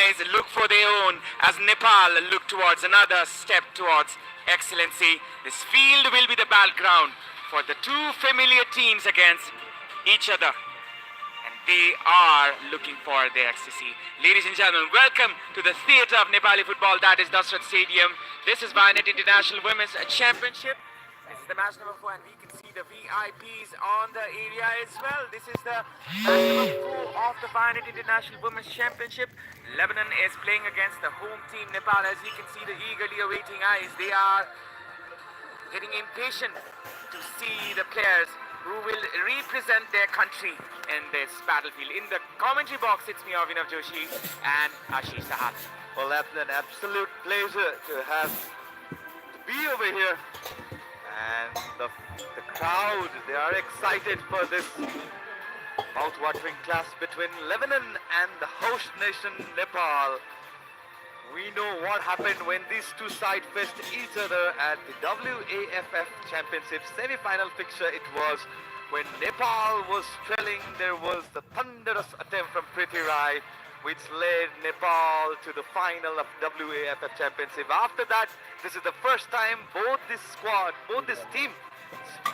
eyes look for their own as Nepal look towards another step towards excellency. This field will be the battleground for the two familiar teams against each other. And they are looking for their ecstasy. Ladies and gentlemen, welcome to the theatre of Nepali football, that is Dasrat Stadium. This is Vinet International Women's Championship. This is the match number 4 and we can see the VIPs on the area as well. This is the match number 4 of the Vinet International Women's Championship. Lebanon is playing against the home team Nepal. As you can see the eagerly awaiting eyes, they are getting impatient to see the players who will represent their country in this battlefield. In the commentary box, it's me, Avinav Joshi, and Ashish Sahal. Well, that's an absolute pleasure to be over here. And the crowd, they are excited for this mouth-watering clash between Lebanon and the host nation Nepal. We know what happened when these two sides faced each other at the WAFF Championship semi-final fixture. It was when Nepal was trailing. There was the thunderous attempt from Priti Rai, which led Nepal to the final of WAFF Championship. After that, this is the first time both this team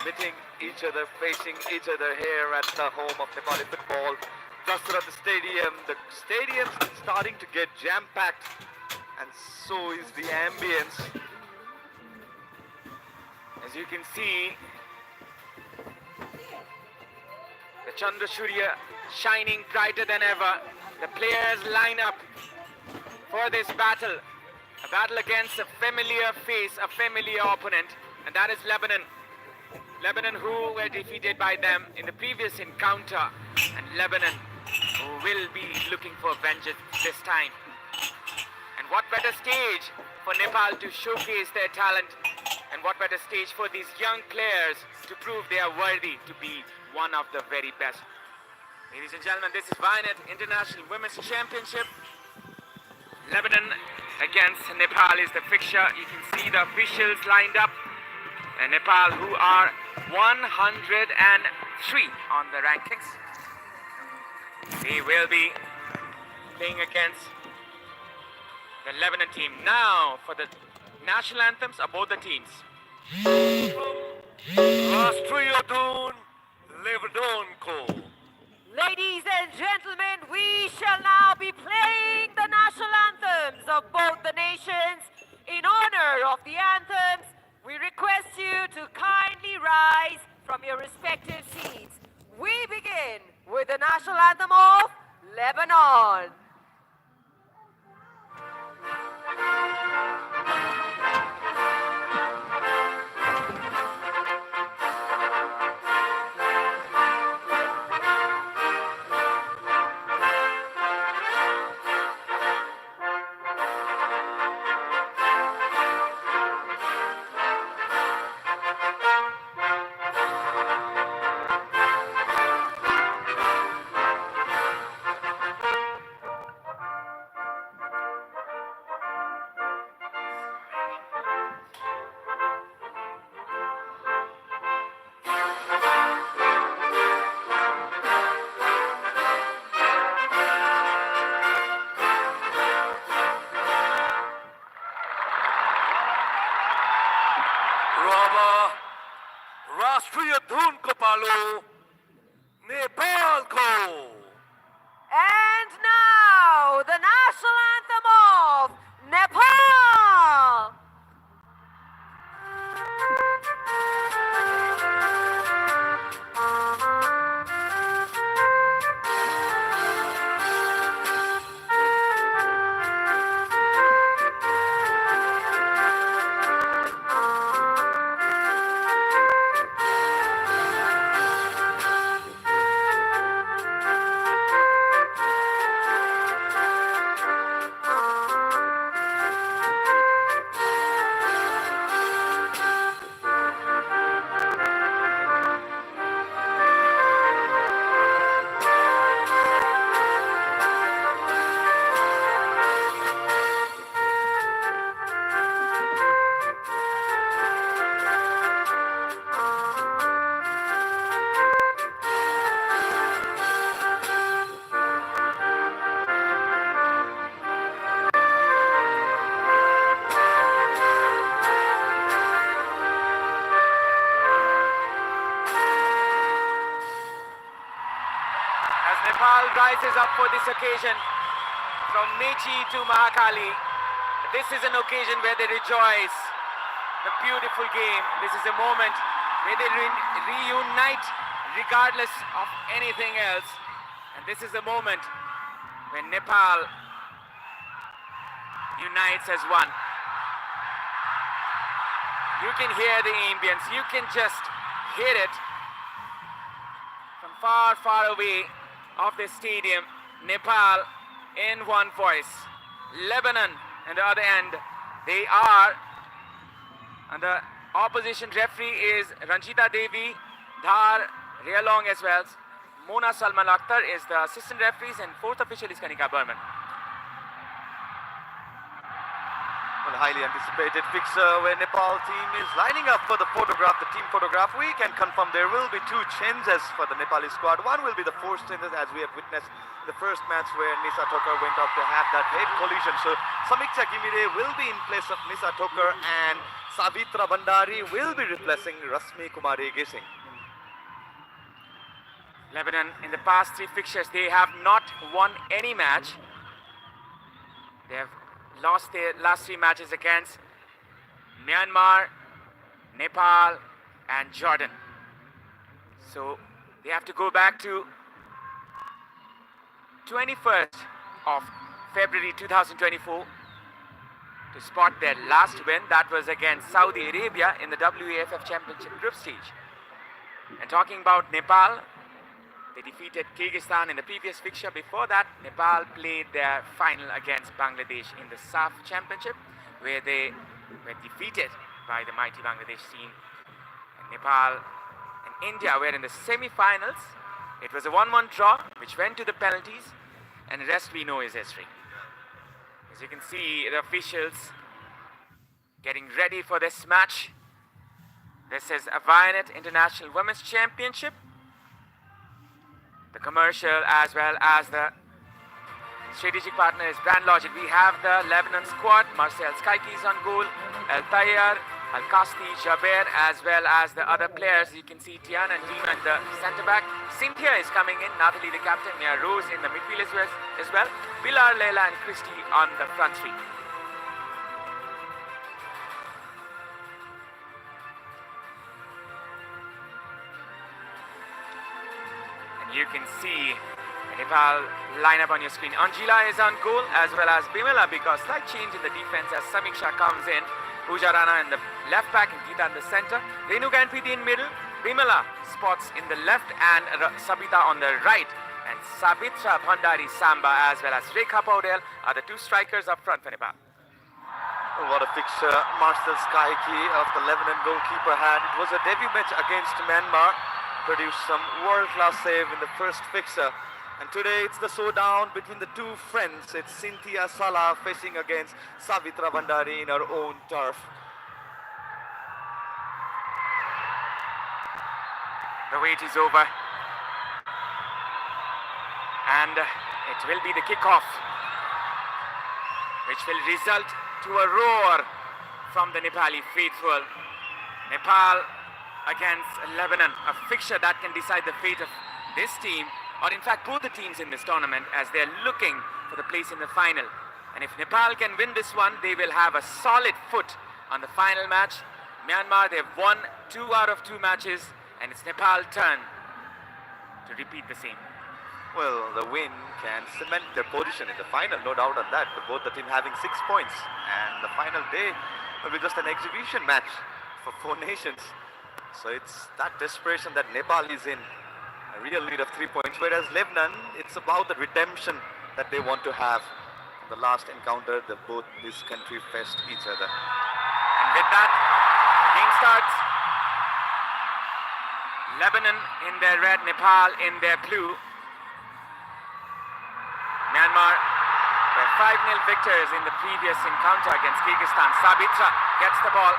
meeting each other, facing each other here at the home of Nepali football. Dasrat Stadium. The stadium's starting to get jam-packed, and so is the ambience. As you can see, the Chandra Surya shining brighter than ever. The players line up for this battle. A battle against a familiar face, a familiar opponent, and that is Lebanon. Lebanon, who were defeated by them in the previous encounter, and Lebanon, who will be looking for vengeance this time. And what better stage for Nepal to showcase their talent, and what better stage for these young players to prove they are worthy to be one of the very best. Ladies and gentlemen, this is Vinet International Women's Championship. Lebanon against Nepal is the fixture. You can see the officials lined up. And Nepal, who are 103 on the rankings. They will be playing against the Lebanon team. Now for the national anthems of both the teams. Rashtriya Dhoon, Lebanon Ko. Ladies and gentlemen, we shall now be playing the national anthems of both the nations. In honor of the anthems, we request you to kindly rise from your respective seats. We begin with the national anthem of Lebanon. राष्ट्रीय धुन को पालो नेपाल को. And now, the national anthem of Nepal. rises up for this occasion. From Mechi to Mahakali, this is an occasion where they rejoice. The beautiful game. This is a moment where they reunite regardless of anything else. And this is the moment when Nepal unites as one. You can hear the ambience. You can just hear it from far, far away of the stadium. Nepal in one voice. Lebanon on the other end. They are, and the opposition referee is Ranjita Devi, Dhar Realong as well. Mona Salman Akhtar is the assistant referees, and fourth official is Kanika Burman. Well, highly anticipated fixture where Nepal team is lining up for the photograph, the team photograph. We can confirm there will be two changes for the Nepali squad. One will be the forced changes, as we have witnessed the first match where Nisa Tokar went off to have that head collision. So Samiksha Gimire will be in place of Nisa Tokar, and Savitra Bhandari will be replacing Rasmi Kumari Gising. Lebanon, in the past three fixtures, they have not won any match. They have lost their last three matches against Myanmar, Nepal, and Jordan. So they have to go back to 21st of February 2024 to spot their last win. That was against Saudi Arabia in the WAFF Championship group stage. And talking about Nepal, they defeated Kyrgyzstan in the previous fixture. Before that, Nepal played their final against Bangladesh in the SAF Championship, where they were defeated by the mighty Bangladesh team. And Nepal and India were in the semi-finals. It was a 1-1 draw, which went to the penalties, and the rest we know is history. As you can see, the officials getting ready for this match. This is a Vianet International Women's Championship. The commercial as well as the strategic partner is Brand Logic. We have the Lebanon squad. Marcel Skaiki is on goal. El Tayyar, Al Kasti, Jaber, as well as the other players. You can see Tiana and Dima in the centre back. Cynthia is coming in. Nathalie, the captain. Mia Rose in the midfield as well. Pilar, Leila, and Christy on the front three. You can see Nepal lineup on your screen. Anjila is on goal as well as Bimala, because slight change in the defense as Samiksha comes in. Pooja Rana in the left back and Geeta in the center. Renu Ganpiti in middle. Bimala spots in the left and Sabita on the right. And Savitra Bhandari Samba as well as Rekha Paudel are the two strikers up front for Nepal. Oh, what a fixture Marcel Skaiki of the Lebanon goalkeeper had. It was a debut match against Myanmar. Produced some world-class save in the first fixture, and today it's the showdown between the two friends. It's Cynthia Salah facing against Savitra Bhandari in her own turf. The wait is over, and it will be the kickoff, which will result to a roar from the Nepali faithful. Nepal against Lebanon, a fixture that can decide the fate of this team, or in fact both the teams in this tournament, as they're looking for the place in the final. And if Nepal can win this one, they will have a solid foot on the final match. Myanmar, they've won 2 out of 2 matches, and it's Nepal's turn to repeat the same. Well, the win can cement their position in the final, no doubt on that. But both the team having 6 points, and the final day will be just an exhibition match for 4 nations. So it's that desperation that Nepal is in, a real need of 3 points, whereas Lebanon, it's about the redemption that they want to have. The last encounter that both this country faced each other. And with that, game starts. Lebanon in their red, Nepal in their blue. Myanmar were 5-0 victors in the previous encounter against Kyrgyzstan. Sabitra gets the ball.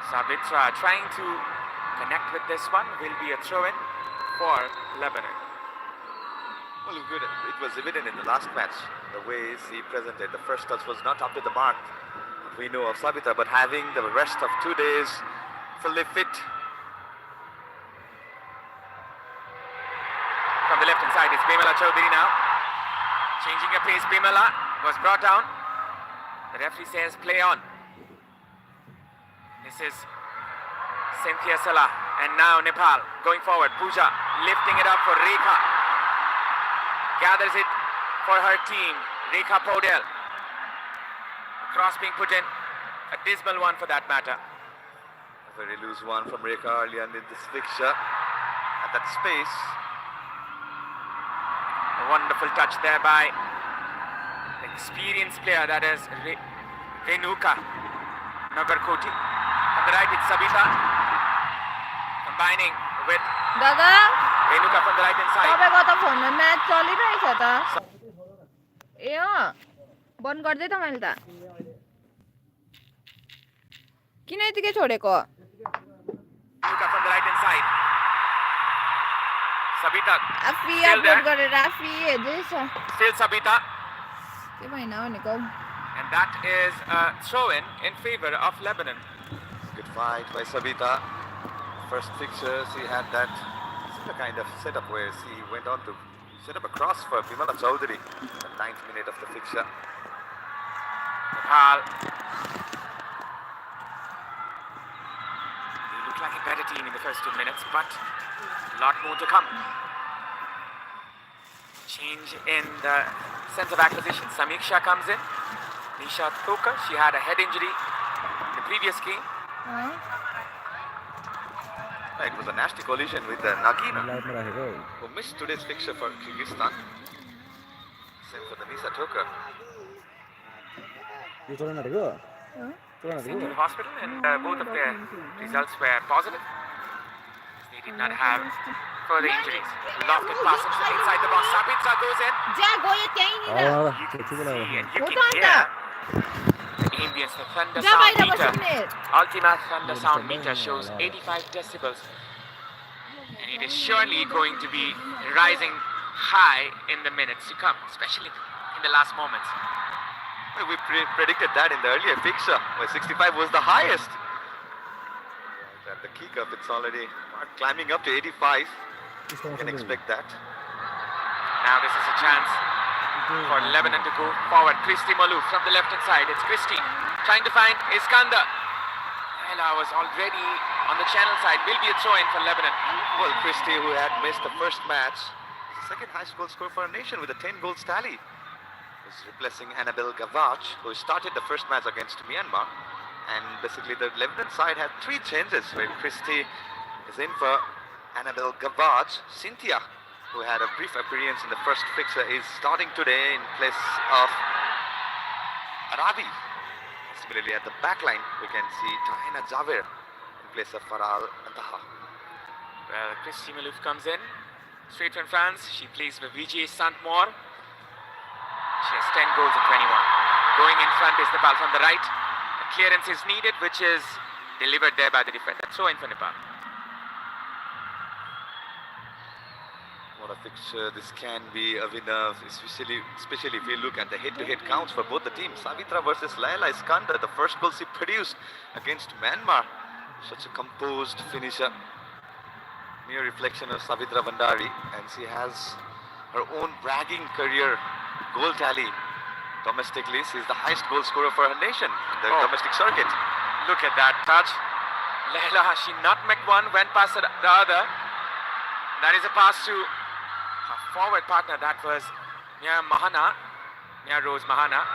Sabitra trying to connect with this one. Will be a throw-in for Lebanon. Well, good. It was evident in the last match, the way he presented. The first touch was not up to the mark. It we know of Sabita, but having the rest of 2 days fully fit. From the left hand side, it's Bimala Chaudhary now. Changing a pace, Bimala was brought down. The referee says play on. This is Cynthia Salah, and now Nepal going forward. Pooja lifting it up for Rekha. Gathers it for her team. Rekha Podel. Cross being put in. A dismal one for that matter. A very loose one from Rekha earlier in this fixture. At that space. A wonderful touch there by the experienced player, that is Renuka Nagarkoti. On the right, it's Sabita. Combining with दादा Renuka from the right hand side. तपाईँको त फोनमा match चलिरहेछ त ए अँ बन्द गर्दै त मैले त किन यतिकै छोडेको Renuka from the right hand side. Sabita आफी still upload there. गरेर आफी हेर्दैछ Still Sabita. के भएन भनेको And that is a throw in favor of Lebanon. Good fight by Sabita. First fixture, she had that similar kind of setup where she went on to set up a cross for Bimala Chaudhary. The 9th minute of the fixture. Nepal. They look like a better team in the first 2 minutes, but a lot more to come. Change in the sense of acquisition. Samiksha comes in. Nisha Thoka, she had a head injury in the previous game. It was a nasty collision with Nagina, who missed today's fixture for Kyrgyzstan. Same for the Nisha Thoka. Sent to the hospital, and both of their results were positive. They did not have further injuries. Lofted pass inside the box. Sabitra goes in. ज्या गयो त्यहीँनिर You can see and you Hold can on, hear the ambience. The thunder जा sound बाहिर meter. बस्ने Ultima thunder sound meter shows 85 decibels. And it is surely going to be rising high in the minutes to come, especially in the last moments. Well, we predicted that in the earlier fixture, where 65 was the highest. At the kick up, it's already climbing up to 85. You can expect that. Now this is a chance for Lebanon to go forward. Christy Malou from the left hand side. It's Christy trying to find Iskander. Ella was already on the channel side. Will be a throw in for Lebanon. Well, Christie, who had missed the first match, is the second highest goal scorer for our nation with a 10 goals tally. Is replacing Annabelle Gavach, who started the first match against Myanmar. And basically the Lebanon side had 3 changes where Christie is in for Annabelle Gavach. Cynthia, who had a brief appearance in the first fixture, is starting today in place of Arabi. Similarly at the back line, we can see Tahina Javer in place of Faral Ataha. Well, Christy Malouf comes in straight from France. She plays for Vijay Santmore. She has 10 goals in 21. Going in front is Nepal from the right. A clearance is needed, which is delivered there by the defender. Throw in for Nepal. What a fixture this can be, Avinav, especially if we look at the head-to-head counts for both the teams. Savitra versus Laila Iskander, the first goal she produced against Myanmar. Such a composed finisher. Mere reflection of Savitra Vandari, and she has her own bragging career goal tally. Domestically, she is the highest goal scorer for her nation in the domestic circuit. Look at that touch. Laila, she nutmegged one, went past the other. That is a pass to her forward partner. That was Mia Rose Mahana.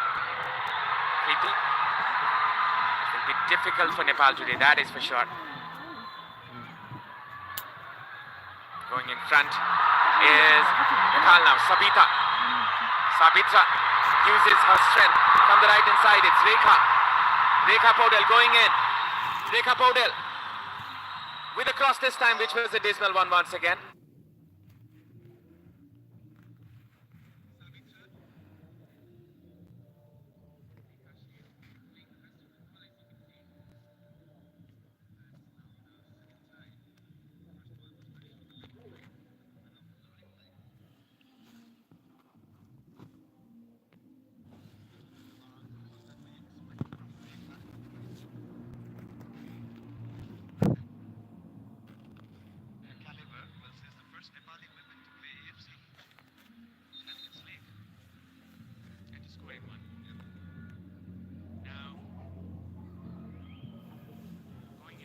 Preeti. It will be difficult for Nepal today, that is for sure. Going in front is Nepal now. Sabitra uses her strength from the right hand side. It's Rekha Podel going in. Rekha Podel with a cross this time, which was a dismal one once again.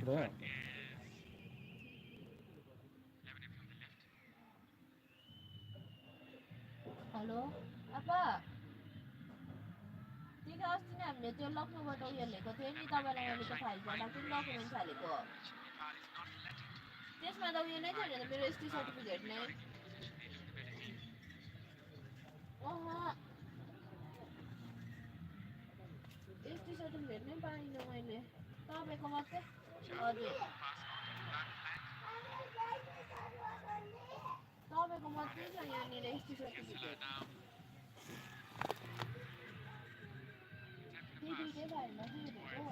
Hello आपा ठिक अस्ति नै हामीले त्यो लक्ष्मीबाट उयो लिएको थियो नि तपाईँलाई मैले त्यो फाइलबाट कुन डकुमेन्ट्स हालेको त्यसमा त उयो नै थियो नि मेरो एसटी सर्टिफिकेट नै एसटी सर्टिफिकेट नै पाइनँ मैले तपाईँको मात्रै हजुर तपाईँको मात्रै छ यहाँनिर एसटी सर्टिफिकेट त्यो दुइटै फाइलमा चाहिँ हेरेको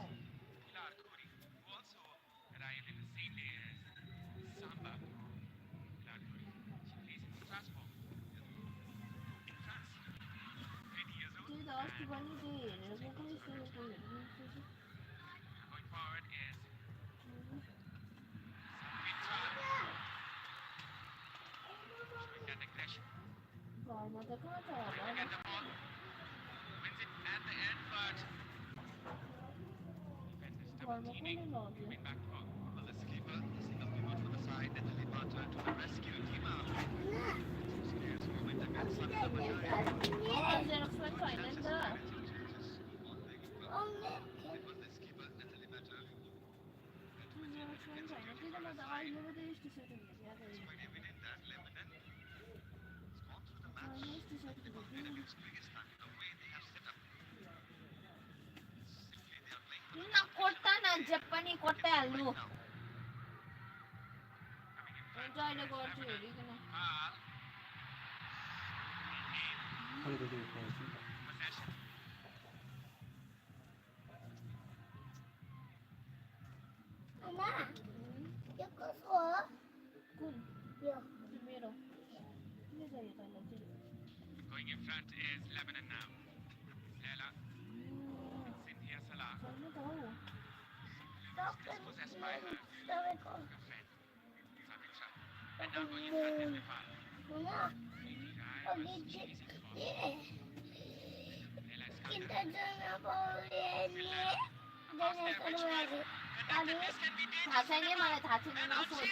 त्यही त अस्ति पनि त्यही हेरेर गएको घरमा त कहाँ छ होला घरमा कसले लग्यो जेरक्स पनि छैन नि त कोट्टा न जे पनि कोट्टाइहाल्नु हुन्छ अहिले गर्छु हेरिकन Going in front is Lebanon now. Ella, Cynthia Salah. Possessed by her girlfriend, Savitra. And now going in front is Nepal. थाहा छैन मलाई थाहा छैन नसोच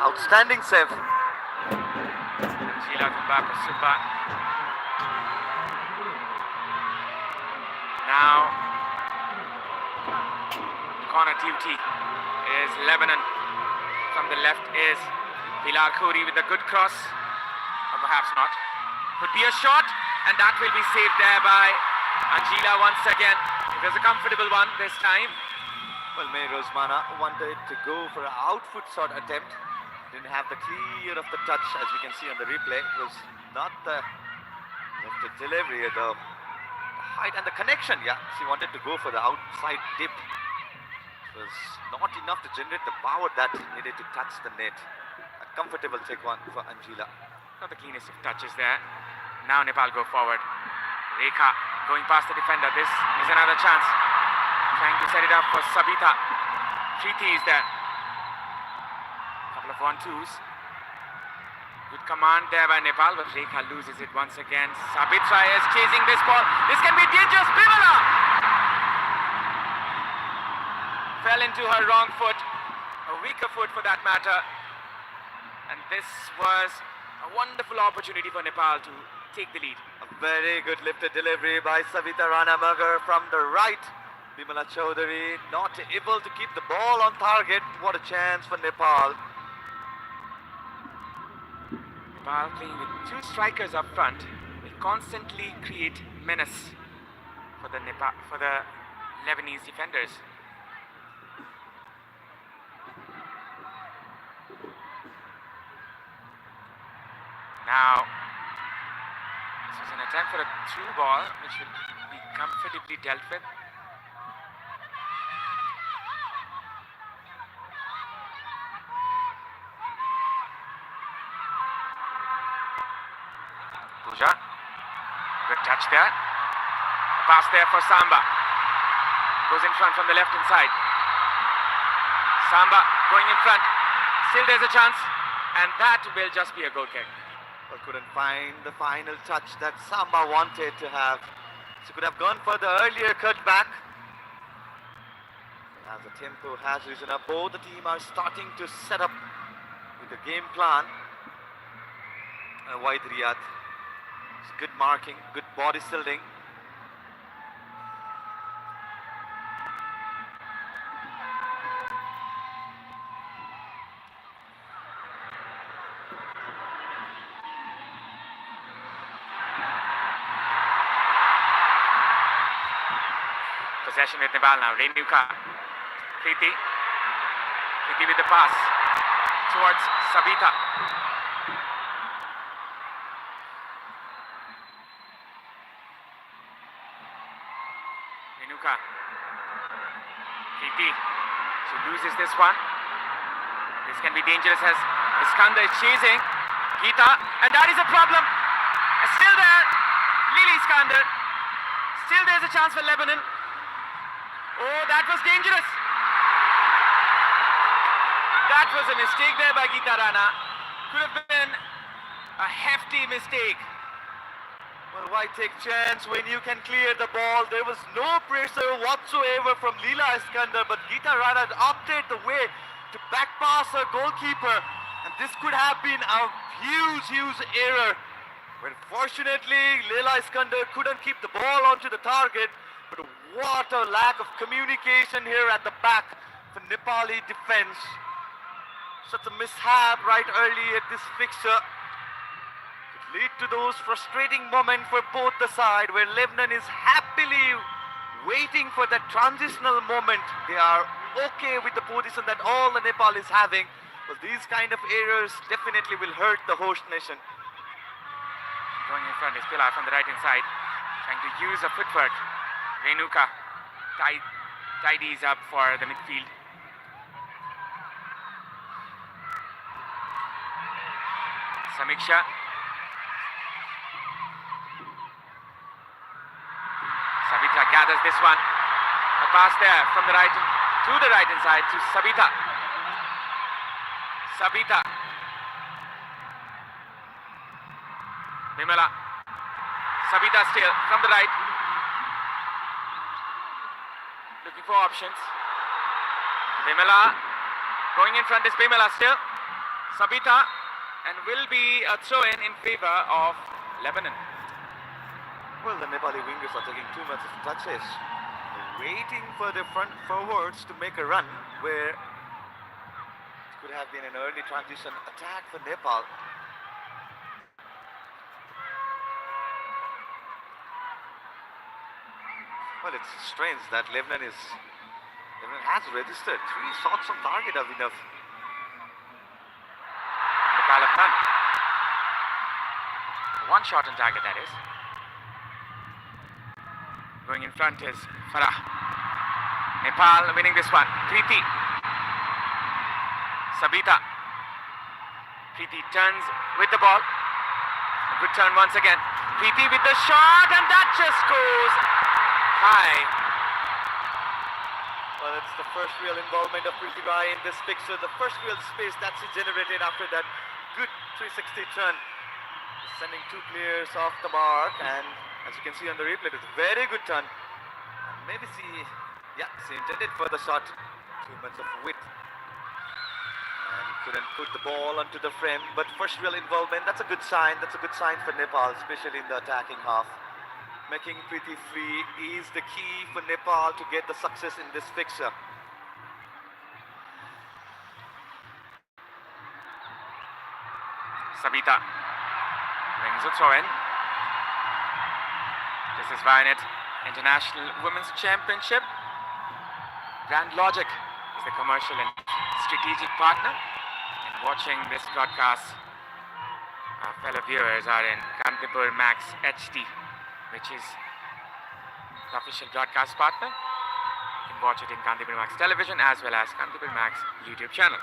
Outstanding save. Sheila from back of Super. Now, corner duty is Lebanon. From the left is Pilar Khoury with a good cross. Or perhaps not. Could be a shot, and that will be saved there by Angela once again. It was a comfortable one this time. Well, May Rosmana wanted to go for an outfoot shot attempt. Didn't have the clear of the touch, as we can see on the replay. It was not the delivery, the height and the connection. Yeah, she wanted to go for the outside dip. It was not enough to generate the power that needed to touch the net. A comfortable take one for Angela. Not the cleanest of touches there. Now Nepal go forward. Rekha going past the defender. This is another chance. Trying to set it up for Sabita. Preeti is there. Couple of 1-2s. Good command there by Nepal, but Rekha loses it once again. Sabitra is chasing this ball. This can be dangerous. Bimala fell into her wrong foot, a weaker foot for that matter. And this was a wonderful opportunity for Nepal to take the lead. A very good lifted delivery by Savita Ranamagar from the right. Bimala Chaudhary not able to keep the ball on target. What a chance for Nepal. Nepal playing with two strikers up front. They constantly create menace for the Lebanese defenders. Now, this is an attempt for a through ball, which will be comfortably dealt with. Puja. Good touch there. A pass there for Samba. Goes in front from the left hand side. Samba going in front. Still there's a chance. And that will just be a goal kick. But couldn't find the final touch that Samba wanted to have. So could have gone for the earlier cutback. As the tempo has risen up, both the team are starting to set up with the game plan. A wide Riyadh. It's good marking, good body tilting. Possession with Nepal now. Renuka. Preeti. Preeti with the pass towards Sabita. Renuka. Preeti. She loses this one. This can be dangerous as Iskander is chasing. Geeta. And that is a problem. Still there. Lily Iskander. Still there's a chance for Lebanon. Oh, that was dangerous. That was a mistake there by Geeta Rana. Could have been a hefty mistake. Well, why take chance when you can clear the ball? There was no pressure whatsoever from Leela Iskander, but Geeta Rana opted the way to back pass her goalkeeper. And this could have been a huge error. But fortunately, Leela Iskander couldn't keep the ball onto the target. But what a lack of communication here at the back for Nepali defense. Such a mishap right early at this fixture could lead to those frustrating moments for both the side, where Lebanon is happily waiting for that transitional moment. They are okay with the position that all the Nepal is having. But these kind of errors definitely will hurt the host nation. Going in front is Pilar from the right hand side, trying to use a footwork. Renuka tidies up for the midfield. Samiksha. Sabita gathers this one. A pass there from the right to the right hand side to Sabita. Sabita. Vimala. Sabita still from the right. Looking for options. Vimala. Going in front is Vimala still. Sabita. And will be a throw-in in favor of Lebanon. Well, the Nepali wingers are taking too much of touches. They're waiting for the front forwards to make a run, where it could have been an early transition attack for Nepal. Well, it's strange that Lebanon has registered 3 shots on target of enough. Nepal have none. 1 shot on target, that is. Going in front is Farah. Nepal winning this one. Preeti. Sabita. Preeti turns with the ball. A good turn once again. Preeti with the shot, and that just goes high. Well, it's the first real involvement of Preeti Rai in this fixture. The first real space that she generated after that good 360 turn. Sending 2 players off the mark, and as you can see on the replay, it's a very good turn. And maybe she intended for the shot. Too much of width. And couldn't put the ball onto the frame. But first real involvement, that's a good sign. That's a good sign for Nepal, especially in the attacking half. Making Preeti free is the key for Nepal to get the success in this fixture. Sabita wins a throw-in. This is Vianet International Women's Championship. Grand Logic is the commercial and strategic partner. And watching this broadcast, our fellow viewers are in Kantipur Max HD, which is the official broadcast partner. You can watch it in Kantipur Max Television as well as Kantipur Max YouTube channel.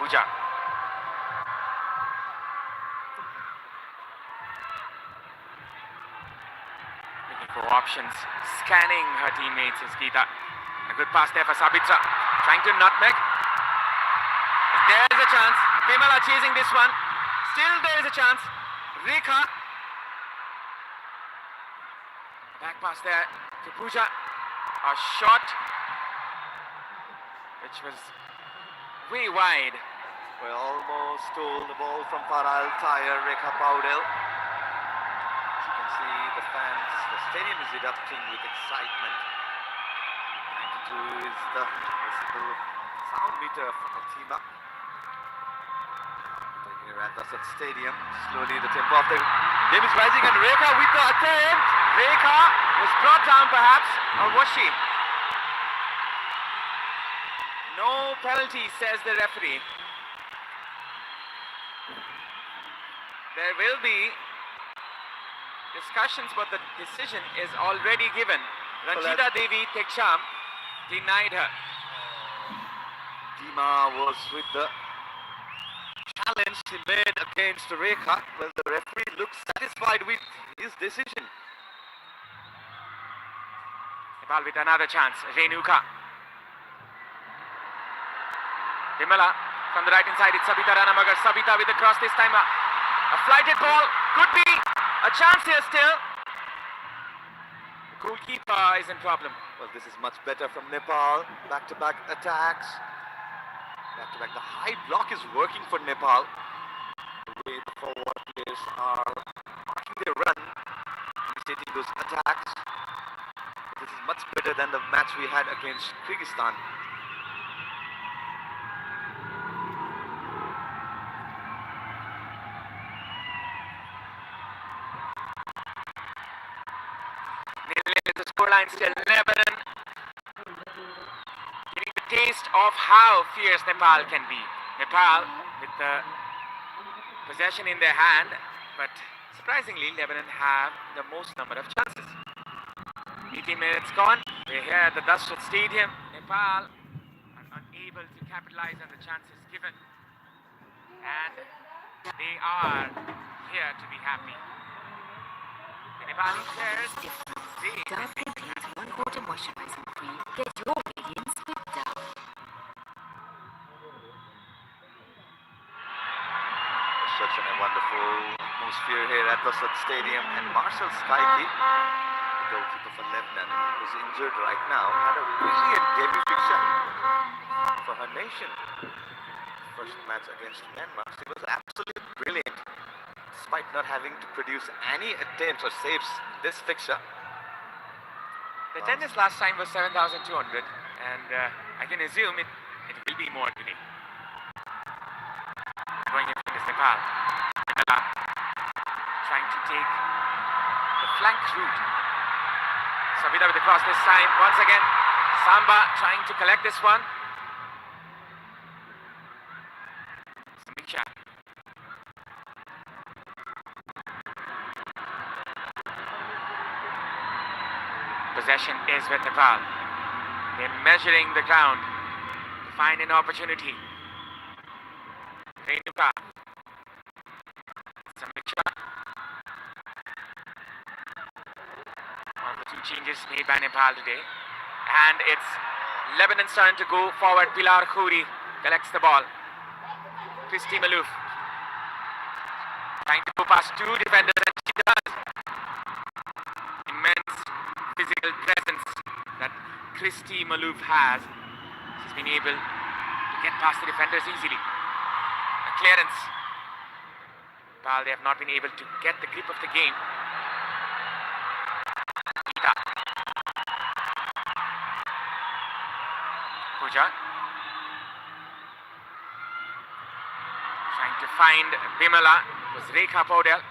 Pooja. Looking for options, scanning her teammates is Geeta. A good pass there for Sabitra, trying to nutmeg. There's a chance. Vimala chasing this one. Still there is a chance. Rekha. Back pass there to Pooja. A shot which was way wide. We almost stole the ball from Faral Tire, Rekha Paudel. As you can see, the fans, the stadium is erupting with excitement. 92 is the visible sound meter for the team up. Here at the stadium, slowly the tempo of the game is rising, and Rekha with the attempt. Rekha was brought down perhaps, or was she? No penalty, says the referee. There will be discussions, but the decision is already given. Ranjita Devi Teksham denied her. Dima was with the challenge he made against Rekha. Well, the referee looks satisfied with his decision. Nepal with another chance. Renuka. Vimala from the right hand side. It's Sabita Ranamagar. Sabita with the cross this time. A flighted ball. Could be a chance here still. The goalkeeper is in problem. Well, this is much better from Nepal. Back-to-back attacks. Back-to-back. The high block is working for Nepal. The way the forward players are marking their run, initiating those attacks. This is much better than the match we had against Kyrgyzstan. The scoreline still Lebanon. Getting the taste of how fierce Nepal can be. Nepal with the possession in their hand, but surprisingly Lebanon have the most number of chances. 18 minutes gone. We're here at the Dashrat Stadium. Nepal are unable to capitalize on the chances given, and they are here to be happy. The Nepali players, Dove Complete 1/4 moisturizing cream. Get your radiance with Dove. Such a wonderful atmosphere here at the Stadium, and Marcel Skyke, the goalkeeper for Lebanon, who's injured right now, had a brilliant debut fixture for her nation. First match against Myanmar, she was absolutely brilliant, despite not having to produce any attempts or saves this fixture. the attendance last time was 7,200, and I can assume it will be more today. Going in is Nepal. Vimala trying to take the flank route. Sabita with the cross this time. Once again, Samba trying to collect this one. Samiksha. Possession is with Nepal. They're measuring the ground to find an opportunity. Renuka. Samiksha. One of the two changes made by Nepal today. And it's Lebanon's turn to go forward. Pilar Khouri collects the ball. Christy Malouf trying to go past two defenders, and she does. Immense physical presence that Christy Malouf has. She's been able to get past the defenders easily. A clearance. While they have not been able to get the grip of the game. Geeta. Pooja. Trying to find Vimala. Was Rekha Paudel.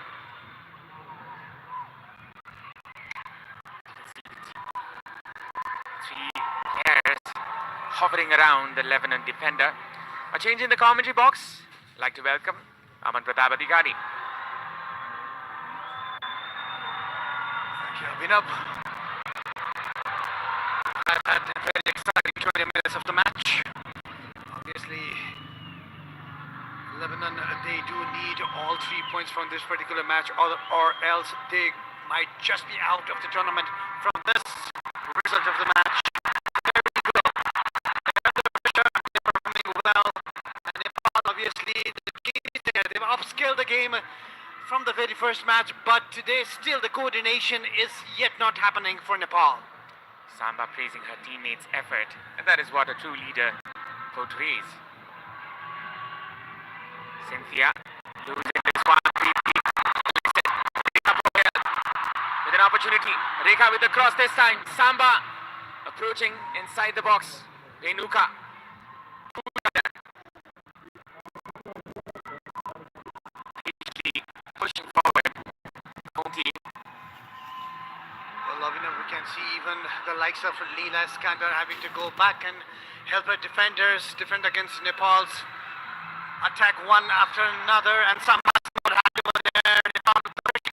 Three players hovering around the Lebanon defender. A change in the commentary box. I'd like to welcome Aman Pratap Adhikari. Thank you, Abhinav. I've had a very exciting 20 minutes of the match. Obviously, need all 3 points from this particular match, or else they might just be out of the tournament from this result of the match. There we go. They're under pressure. They're performing well. And Nepal, obviously, the game is there. They've upscaled the game from the very first match, but today still the coordination is yet not happening for Nepal. Samba praising her teammates' effort, and that is what a true leader portrays. Cynthia losing this one. With an opportunity. Rekha with the cross this time. Samba approaching inside the box. Renuka. Pushing forward. Moti. Well, Lavina, we can see even the likes of Leela Iskander having to go back and help her defenders defend against Nepal's attack one after another, and Samba not happy over there. Nepal with the break.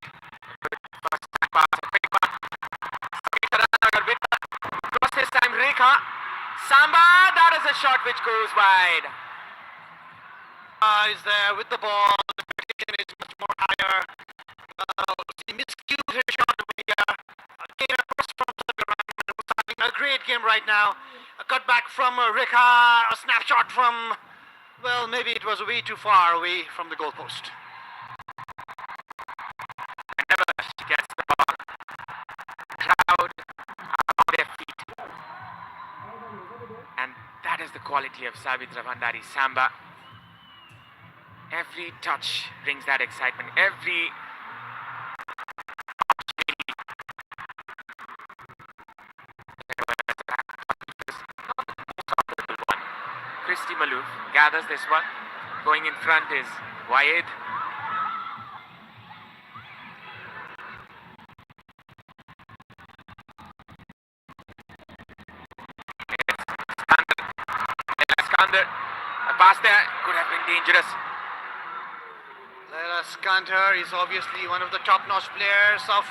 Cross this time, Rekha. Samba, that is a shot which goes wide. Is there with the ball. The expectation is much more higher. She miscued her shot over here. Again, across from Sabiran, who's having a great game right now. A cutback from Rekha. A snapshot from, well, maybe it was way too far away from the goalpost. Whenever she gets the ball, crowd are on their feet. And that is the quality of Savitra Bhandari Samba. Every touch brings that excitement. Every Christy Malouf gathers this one. Going in front is Wayed. Iskander. A pass there could have been dangerous. Leila Iskander is obviously one of the top-notch players of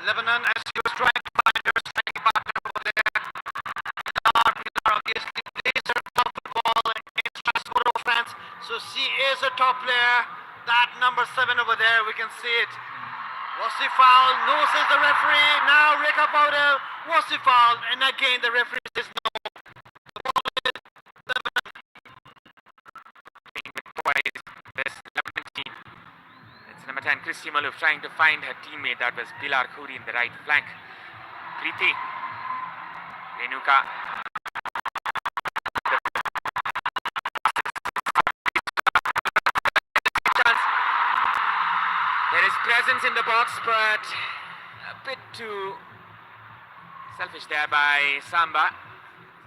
Lebanon, as she was trying to find her striking partner over there. Pilar obviously plays her top football in Strasbourg, France, so she is a top player. That number 7 over there, we can see it. Was the foul? No, says the referee. Now Rekha Paudel. Was the foul? And again the referee says no. The ball is Lebanon. This Lebanon team. It's number 10, Christy Malouf, trying to find her teammate. That was Pilar Khoury in the right flank. Preeti. Renuka. Chance. There is presence in the box, but a bit too selfish there by Samba.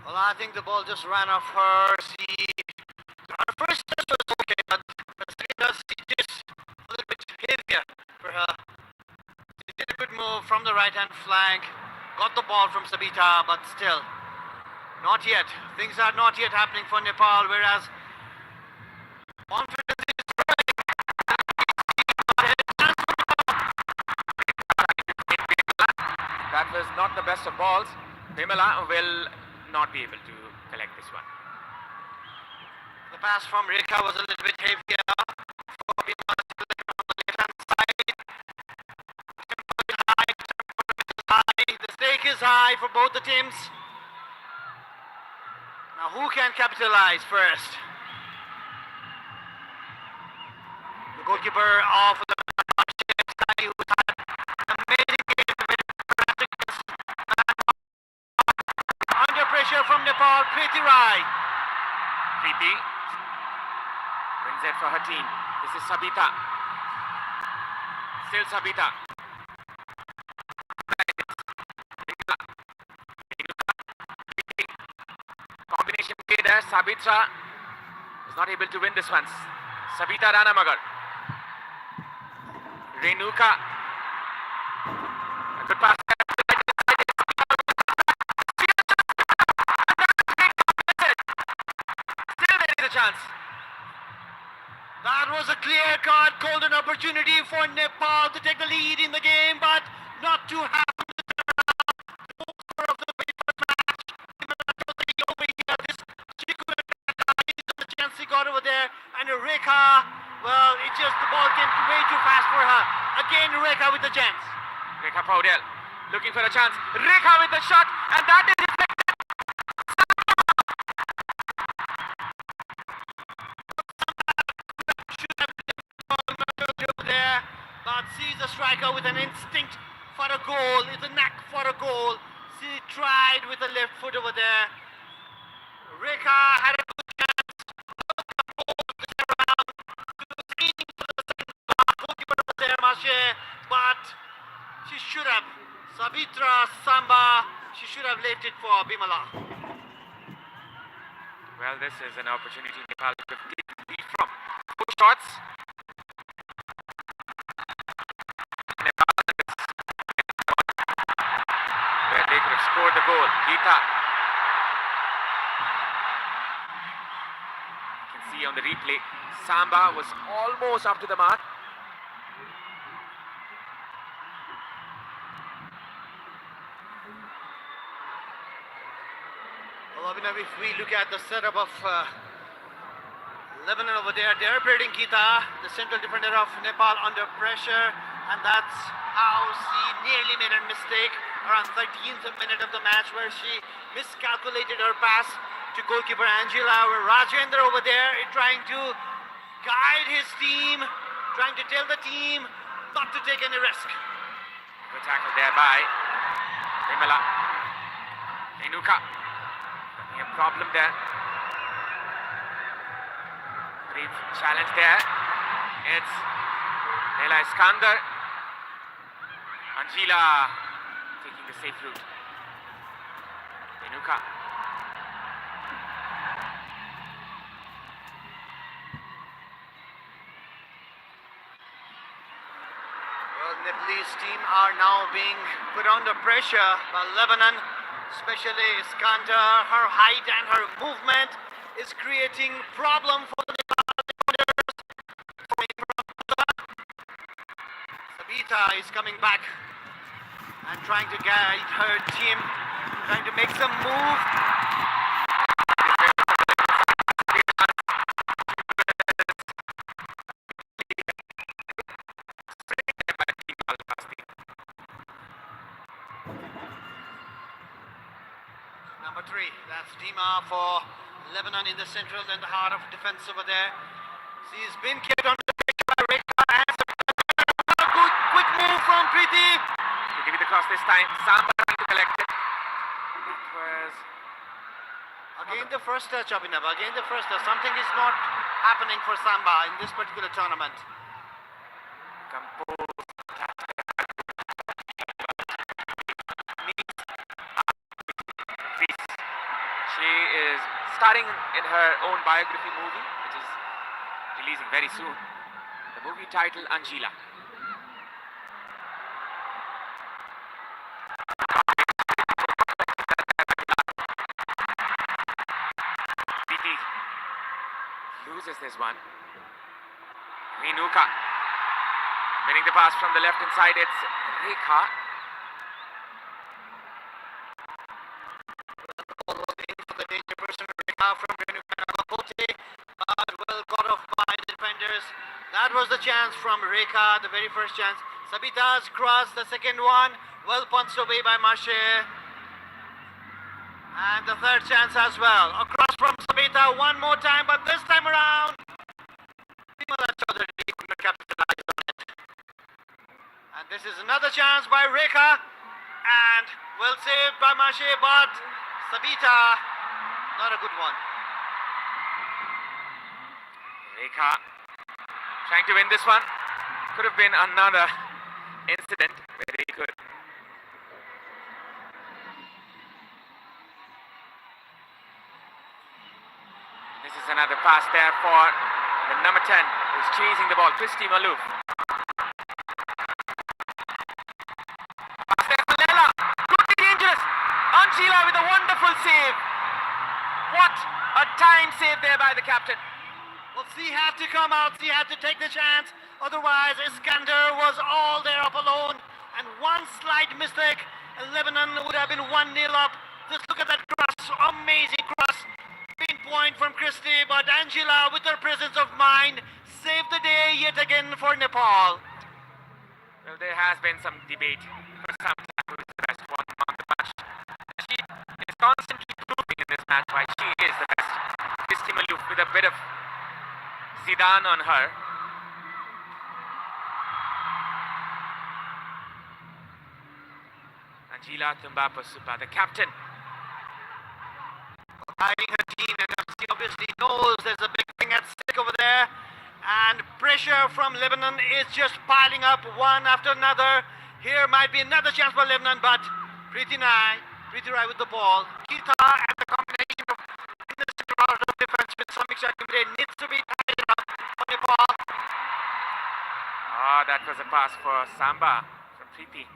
Well, I think the ball just ran off her. Her first touch was okay, but the second touch is a little bit heavier for her. She did a good move from the right-hand flank, got the ball from Sabita, but still, not yet. Things are not yet happening for Nepal, whereas confidence is growing. That was not the best of balls. Vimala will not be able to collect this one. The pass from Rekha was a little bit heavier. For Vimala to collect on the left-hand side. Tempo is high. The stake is high for both the teams. Now who can capitalize first? The goalkeeper of the who had an amazing game. Under pressure from Nepal, Preeti Rai. Preeti brings it for her team. This is Sabita. Still Sabita. Combination play there. Sabitra is not able to win this one. Sabita Ranamagar. Renuka. A good pass. Still there is a chance. That was a clear-cut golden opportunity for Nepal to take the lead in the game, but not to happen. The score of the very first match. Over here, this Chiku is the chance he got over there, and Rekha, well, it just the ball for her. Again, Rekha with the chance. Rekha Paudel looking for a chance. Rekha with the shot, and that is deflected. Over there, but sees the striker with an instinct for a goal. It's a knack for a goal. She tried with the left foot over there. Rekha had a good chance. Goalkeeper over there, Mashe, but she should have. Savitra Samba, she should have left it for Bimala. Well, this is an opportunity Nepal to take the lead from. Two shots. Nepal where they could have scored the goal. Geeta. You can see on the replay, Samba was almost up to the mark. Well, Abhinav, if we look at the setup of Lebanon over there, they're playing Geeta, the central defender of Nepal, under pressure, and that's how she nearly made a mistake around 13th minute of the match, where she miscalculated her pass to goalkeeper Angela, where Rajendra over there is trying to guide his team, trying to tell the team not to take any risk. Good tackle there by Vimala. Renuka. A problem there. Brief challenge there. It's Leila Iskander. Angela taking the safe route. Renuka. Well, Nepalese team are now being put under pressure by Lebanon, especially Iskander. Her height and her movement is creating problem for the Nepal defenders. Sabita is coming back and trying to guide her team, trying to make some move. Number 3, that's Dima for Lebanon in the central and the heart of defense over there. She's been kept under pressure by Rekha, and a good quick move from Preeti. To give it across this time, Samba trying to collect it. That was Again the first touch, Abhinav. Again the first touch. Something is not happening for Samba in this particular tournament. composed. She is starring in her own biography movie, which is releasing very soon. The movie titled Angela. Preeti loses this one. Renuka winning the pass from the left hand side. It's Rekha. The danger person Rekha from Renuka, but well got off by the defenders. That was the chance from Rekha, the very first chance. Sabita's cross, the second one, well punched away by Marshe. And the third chance as well. Across from Sabita one more time, but this time around, Vimala Chaudhary could not capitalize on it. And this is another chance by Rekha, and well saved by Marshe, but Sabita, not a good one. Rekha trying to win this one. Could have been another incident where they could. This is another pass there for the number 10 who's chasing the ball, Christy Malouf. Pass there for Leila. Could be dangerous. Angela with a wonderful save. What a time save there by the captain. Well, she had to come out, she had to take the chance. Otherwise, Iskander was all there up alone. And one slight mistake, and Lebanon would have been 1-0 up. Just look at that cross, amazing cross. Pinpoint from Christie, but Angela, with her presence of mind, saved the day yet again for Nepal. Well, there has been some debate for some time who is the best one among the bunch. She is constantly proving in this match why she is the best. Christy Maloof with a bit of Zidane on her. Angela Tumbapasupa, the captain. Guiding her team, and she obviously knows there's a big thing at stake over there. And pressure from Lebanon is just piling up one after another. Here might be another chance for Lebanon, but Preeti Rai with the ball. Kita and the combination of out of defense with Samiksha Kimbre needs to be tied up for Nepal. Ah, that was a pass for Samba from Preeti.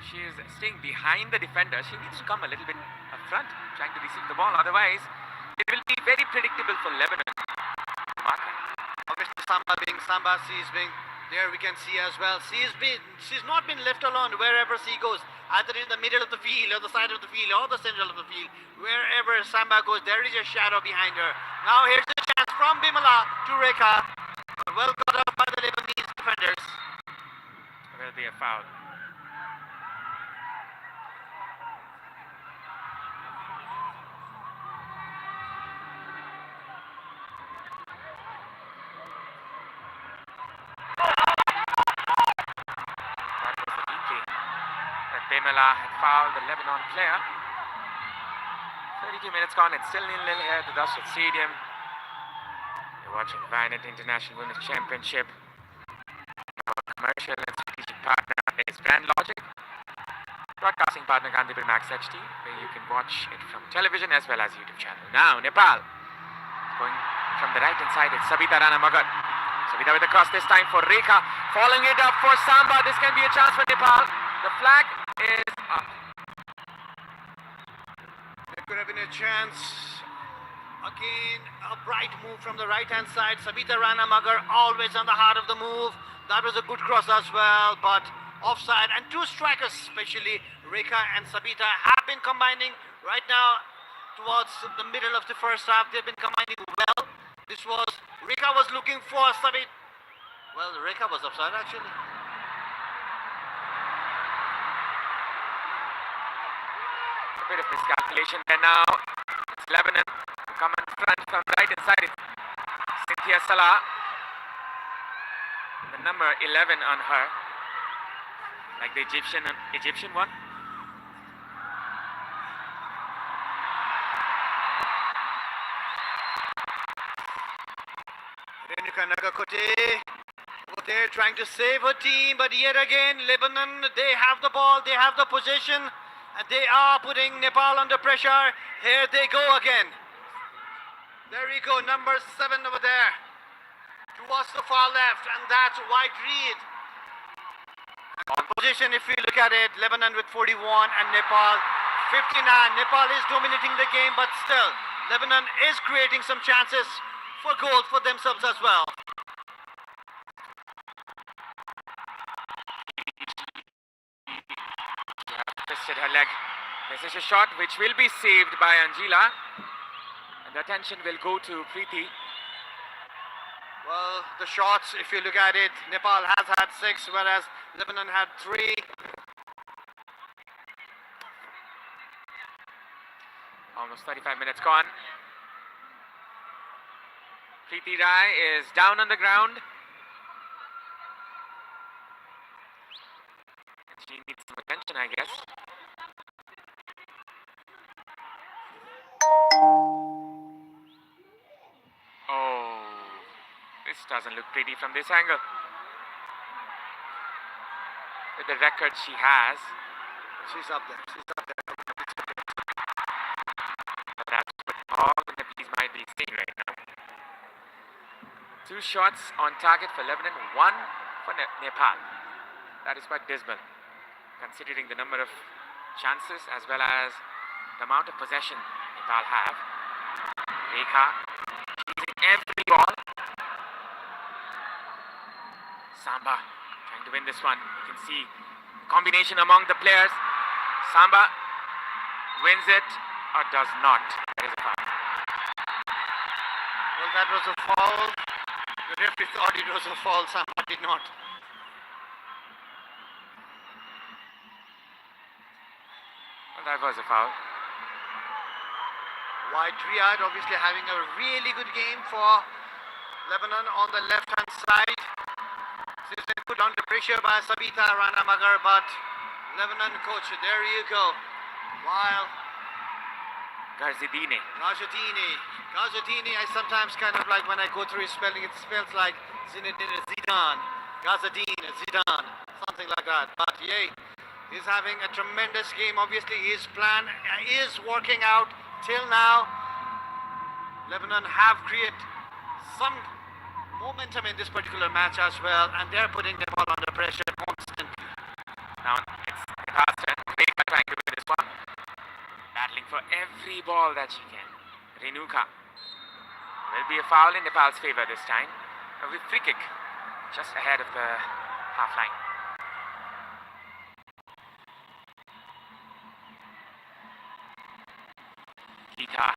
She is staying behind the defender. She needs to come a little bit up front, trying to receive the ball. Otherwise, it will be very predictable for Lebanon. Obviously, Samba, she's being there. We can see as well. She's not been left alone wherever she goes, either in the middle of the field, or the side of the field, or the central of the field. Wherever Samba goes, there is a shadow behind her. Now here's a chance from Bimala to Rekha. Well caught up by the Lebanese defenders. Will be a foul. Pamela had fouled the Lebanon player. 32 minutes gone, it's still 0-0 here at the Dashat Stadium. You're watching Vinet International Women's Championship. Our commercial and strategic partner is Brand Logic. Broadcasting partner Gandhipur Max HD, where you can watch it from television as well as YouTube channel. Now, Nepal. Going from the right hand side, it's Sabita Rana Magar. Sabita with the cross this time for Rekha. Following it up for Samba. This can be a chance for Nepal. The flag is up. There could have been a chance. Again, a bright move from the right-hand side. Sabita Rana Magar always on the heart of the move. That was a good cross as well, but offside. And two strikers, especially Rekha and Sabita, have been combining right now towards the middle of the first half. They've been combining well. This was, Rekha was looking for Sabita. Well, Rekha was offside actually. A bit of miscalculation there now. It's Lebanon who come in front from the right hand side. It's Cynthia Salah. The number 11 on her. Like the Egyptian one. Renuka Nagakote over there trying to save her team, but yet again Lebanon, they have the ball, they have the possession, and they are putting Nepal under pressure. Here they go again. There we go, number 7 over there towards the far left, and that's White Reed. On position, if you look at it, Lebanon with 41 and Nepal 59. Nepal is dominating the game, but still Lebanon is creating some chances for goals for themselves as well. She has twisted her leg. This is a shot which will be saved by Angela. And the attention will go to Preeti. Well, the shots, if you look at it, Nepal has had 6, whereas Lebanon had 3. Almost 35 minutes gone. Preeti Rai is down on the ground. She needs some attention, I guess. Oh, this doesn't look pretty from this angle. With the record she has. She's up there. That's what all the Nepalese might be seeing right now. 2 shots on target for Lebanon, 1 for Nepal. That is quite dismal, considering the number of chances as well as the amount of possession Nepal have. Rekha chasing every ball. Samba trying to win this one. You can see combination among the players. Samba wins it or does not. That is a foul. Well, that was a foul. The referee thought it was a foul. Samba did not. That was a foul. Wide Riyadh obviously having a really good game for Lebanon on the left-hand side. She's been put under pressure by Sabita Ranamagar, but Lebanon coach, there you go. While Garzidine. Gazatini, I sometimes kind of like when I go through his spelling, it spells like Zinedine Zidane, Gazadine, Zidane, something like that. But yay, he's having a tremendous game. Obviously, his plan is working out till now. Lebanon have created some momentum in this particular match as well, and they're putting Nepal under pressure constantly. Now it's Nepal's turn. Rekha trying to win this one. Battling for every ball that she can. Renuka. Will be a foul in Nepal's favor this time. With free kick just ahead of the half line. Geeta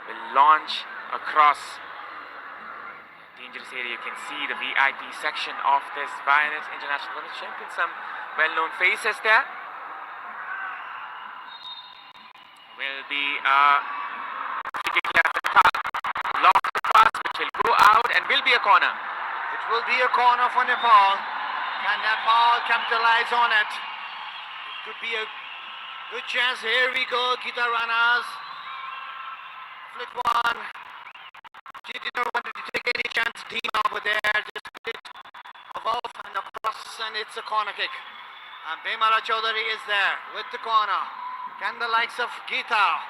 will launch across dangerous area. You can see the VIP section of this Violet International Women's Champion. Some well-known faces there. Will be free kick here for Nepal. Lost the pass, which will go out and will be a corner. It will be a corner for Nepal. Can Nepal capitalize on it? It could be a good chance. Here we go, Geeta Ranas. Flick one. She didn't want to take any chance. Team over there. Just put it above and across, and it's a corner kick. And Bemala Chaudhary is there with the corner. Can the likes of Geeta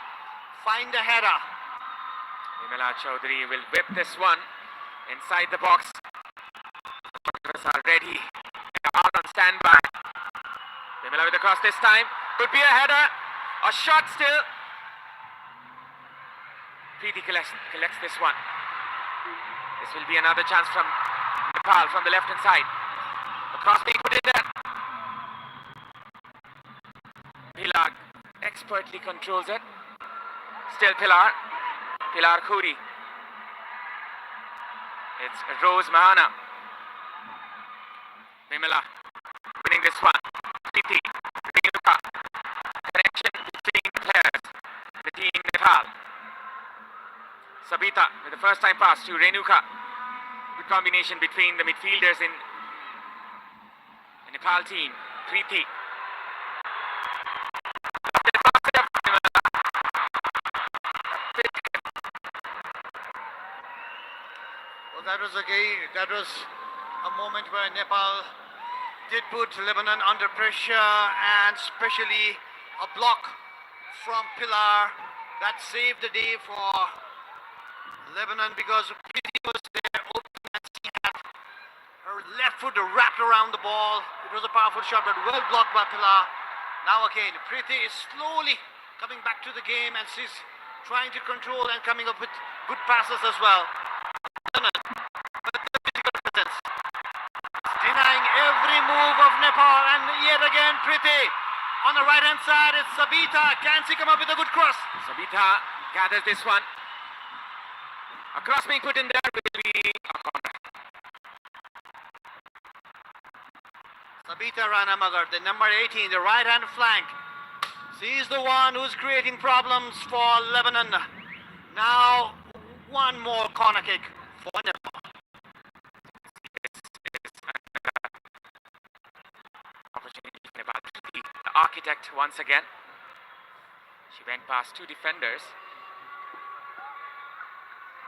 find a header? Vimala Chaudhary will whip this one inside the box. Photographers are ready. They are on standby. Vimala with the cross this time. Could be a header. A shot still. Preeti collects this one. This will be another chance from Nepal from the left hand side. The cross being put in there. Pilar expertly controls it. Still Pilar Khoury. It's Rose Mahana. Vimala winning this one. Preeti, Renuka. Connection between the players. The team Nepal. Sabita with the first time pass to Renuka. Good combination between the midfielders in the Nepal team. Preeti. Well, that was a moment where Nepal did put Lebanon under pressure, and especially a block from Pilar that saved the day for Lebanon, because Preeti was there open and she had her left foot wrapped around the ball. It was a powerful shot, but well blocked by Pilar. Now again, Preeti is slowly coming back to the game, and she's trying to control and coming up with good passes as well. Denying every move of Nepal, and yet again Preeti on the right hand side. It's Sabita. Can she come up with a good cross? Sabita gathers this one. A cross being put in there will be a corner. Sabita Ranamagar, the number 18, the right hand flank. She's the one who's creating problems for Lebanon. Now one more corner kick for Nepal. Opportunity for Nepal to be the architect once again. She went past two defenders.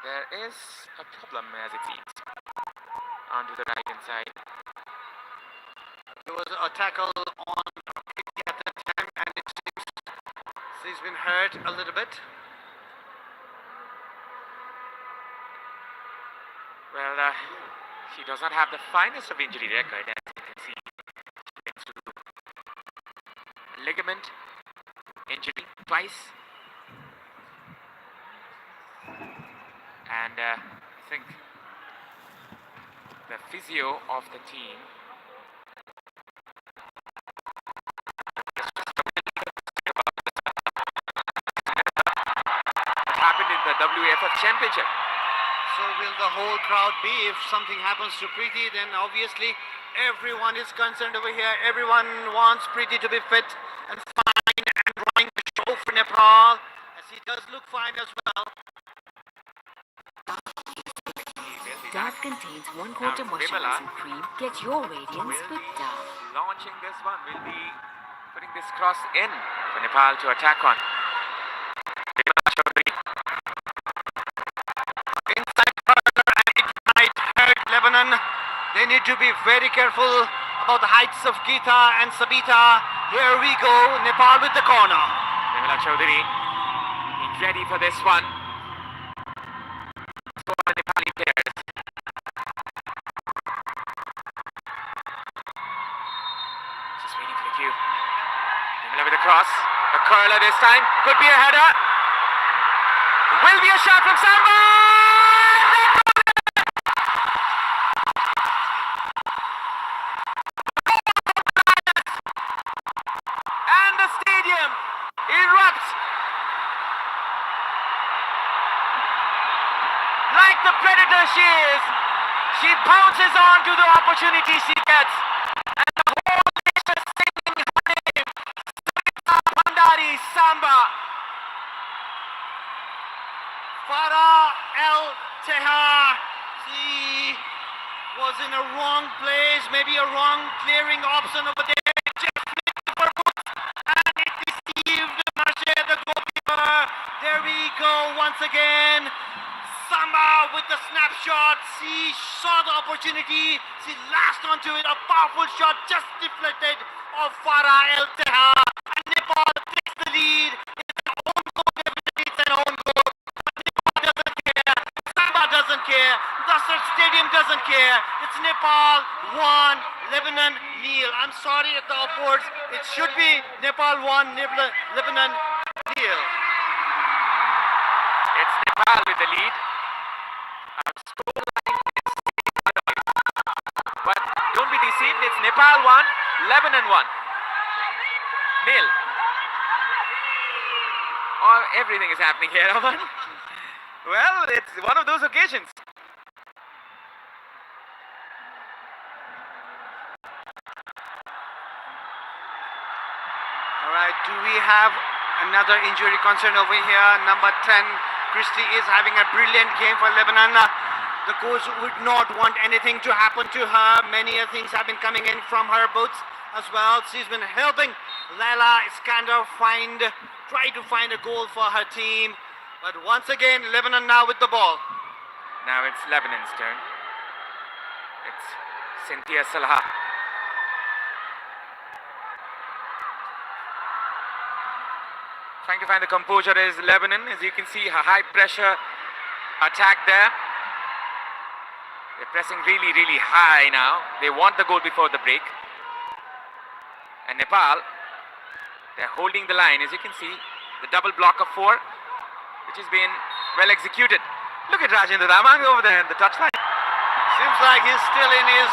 There is a problem, as it seems, onto the right hand side. There was a tackle on Preeti at that time, and it seems she's been hurt a little bit. Well, she does not have the finest of injury record, as you can see. She went through ligament injury twice. And I think the physio of the team what happened in the WFF Championship. So will the whole crowd be? If something happens to Preeti, then obviously everyone is concerned over here. Everyone wants Preeti to be fit and fine and drawing the Nepal, as he does look fine as well. Dove contains 1/4 moisturizing cream. Get your radiance with Dove. Launching this one, will be putting this cross in for Nepal to attack on. Inside further, and it might hurt Lebanon. They need to be very careful about the heights of Geeta and Sabita. Here we go, Nepal with the corner. Vimala Chaudhary being ready for this one. So are the Nepali players. Just waiting for the cue. Vimala with a cross. A curler this time. Could be a header. Will be a shot from Samba! And the stadium erupts like the predator she is. She pounces on to the opportunity she gets, and the whole nation singing her name. Sabita Bhandari Samba. Farah El Tehar. She was in a wrong place, maybe a wrong clearing option over there. Just flicked the boots and it deceived Marche, the goalkeeper. There we go once again. Samba with the snapshot. She saw the opportunity. She lashed onto it. A powerful shot just deflected of Farah El Tehar. And Nepal takes the lead. It's an own goal. Definitely it's an own goal. Doesn't care. Samba doesn't care. Dasar Stadium doesn't care. It's Nepal 1, Lebanon 0. I'm sorry at the upwards. It should be Nepal 1, Lebanon 0. It's Nepal with the lead. Our scoreline is but don't be deceived. It's Nepal 1, Lebanon 1. Nil. Oh, everything is happening here, Aman. Well, it's one of those occasions. All right, do we have another injury concern over here? Number 10, Christie is having a brilliant game for Lebanon. The coach would not want anything to happen to her. Many things have been coming in from her boots as well. She's been helping Laila Iskander try to find a goal for her team. But once again, Lebanon now with the ball. Now it's Lebanon's turn. It's Cynthia Salha. Trying to find the composure is Lebanon. As you can see, her high pressure attack there. They're pressing really, really high now. They want the goal before the break. And Nepal, they're holding the line. As you can see, the double block of 4, which has been well executed. Look at Rajendra Damang over there in the touchline. Seems like he's still in his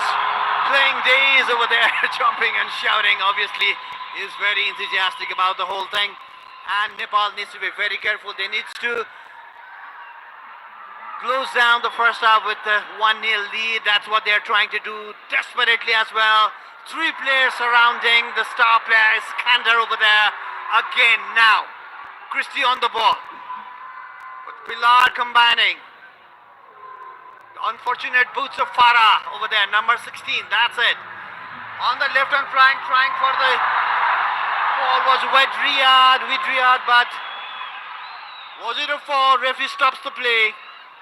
playing days over there, jumping and shouting. Obviously, he's very enthusiastic about the whole thing. And Nepal needs to be very careful. They need to close down the first half with the 1-0 lead. That's what they're trying to do desperately as well. 3 players surrounding the star player, Iskander over there. Again now, Christie on the ball. With Pilar combining. The unfortunate boots of Farah over there, number 16, that's it. On the left hand flank, trying for the ball was with Riyadh, but was it a foul? Referee stops the play.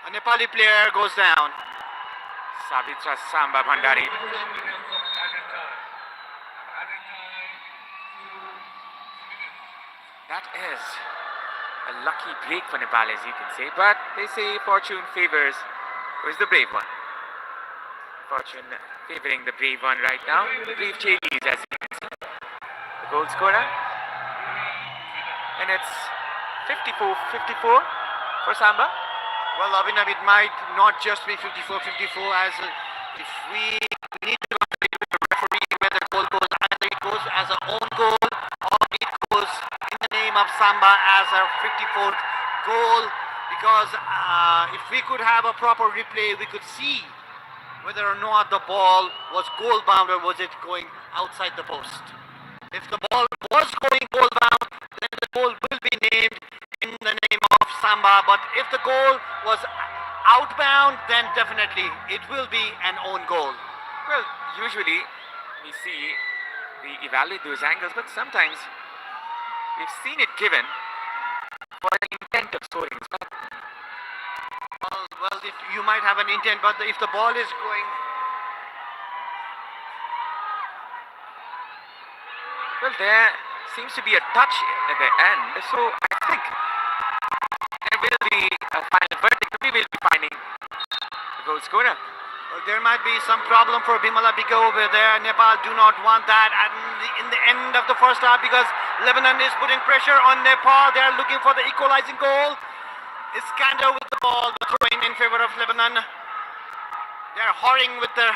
A Nepali player goes down. Savitra Samba Bhandari. That is a lucky break for Nepal, as you can say. But they say fortune favors who is the brave one. Fortune favoring the brave one right now. The brave Chagis, as you can see. The goal scorer. And it's 54-54 for Samba. Well, Abhinav, it might not just be 54-54 as if we need to agree with the referee whether the goal goes either it goes as an own goal or it goes in the name of Samba as a 54th goal, because if we could have a proper replay, we could see whether or not the ball was goal bound or was it going outside the post. If the ball was going goal bound, then the goal will be named Samba, but if the goal was outbound, then definitely it will be an own goal. Well, usually we evaluate those angles, but sometimes we've seen it given for an intent of scoring. Well, if you might have an intent, but if the ball is going, Well, there seems to be a touch at the end, so I think there will be a final verdict. We will be finding the goal scorer. well, there might be some problem for Bimala Bika over there. Nepal do not want that in the end of the first half, because Lebanon is putting pressure on Nepal. They are looking for the equalizing goal. Iskander with the ball, the throw in favor of Lebanon. They are hurrying with the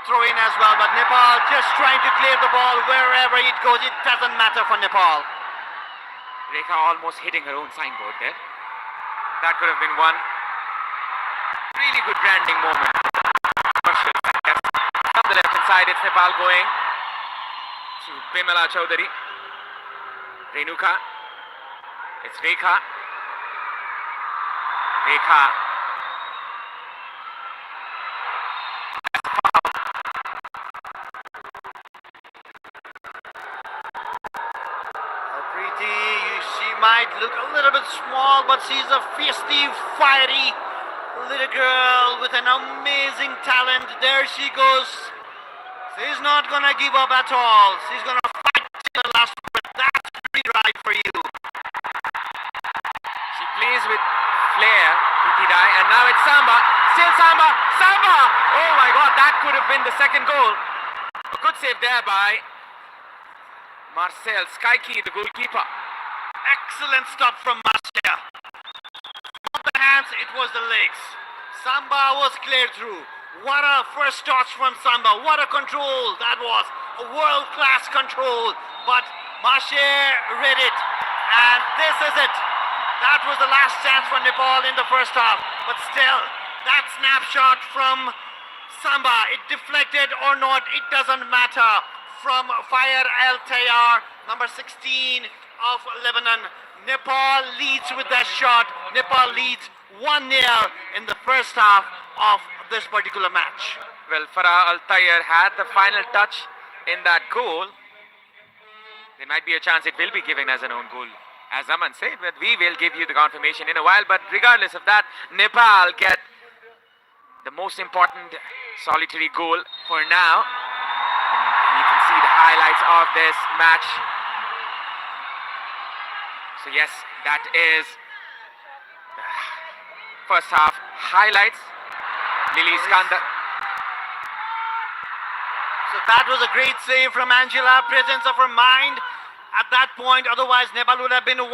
throw in as well, but Nepal just trying to clear the ball wherever it goes. It doesn't matter for Nepal. Rekha almost hitting her own signboard there. That could have been one really good branding moment. From the left hand side, it's Nepal going to Bimala Chaudhary. Renuka. It's Rekha. Rekha. She might look a little bit small, but she's a feisty, fiery little girl with an amazing talent. There she goes. She's not gonna give up at all. She's gonna fight till the last breath. That's pretty right for you. She plays with flair, Preeti Rai, and now it's Samba. Still Samba. Samba! Oh my God, that could have been the second goal. A good save there by Marcel Skaiki, the goalkeeper. Excellent stop from Marcia. Not the hands, it was the legs. Samba was cleared through. What a first touch from Samba. What a control that was. A world-class control. But Marcia read it. And this is it. That was the last chance for Nepal in the first half. But still, that snapshot from Samba, it deflected or not, it doesn't matter. From Fire Al Tayyar, number 16 of Lebanon. Nepal leads with that shot. Nepal leads 1-0 in the first half of this particular match. Well, Farah Al Tayyar had the final touch in that goal. There might be a chance it will be given as an own goal, as Aman said, but we will give you the confirmation in a while. But regardless of that, Nepal get the most important solitary goal for now. You can see the highlights of this match. So yes, that is the first half highlights. Lily Iskander. So that was a great save from Angela. Presence of her mind at that point. Otherwise, Nepal would have been 1-0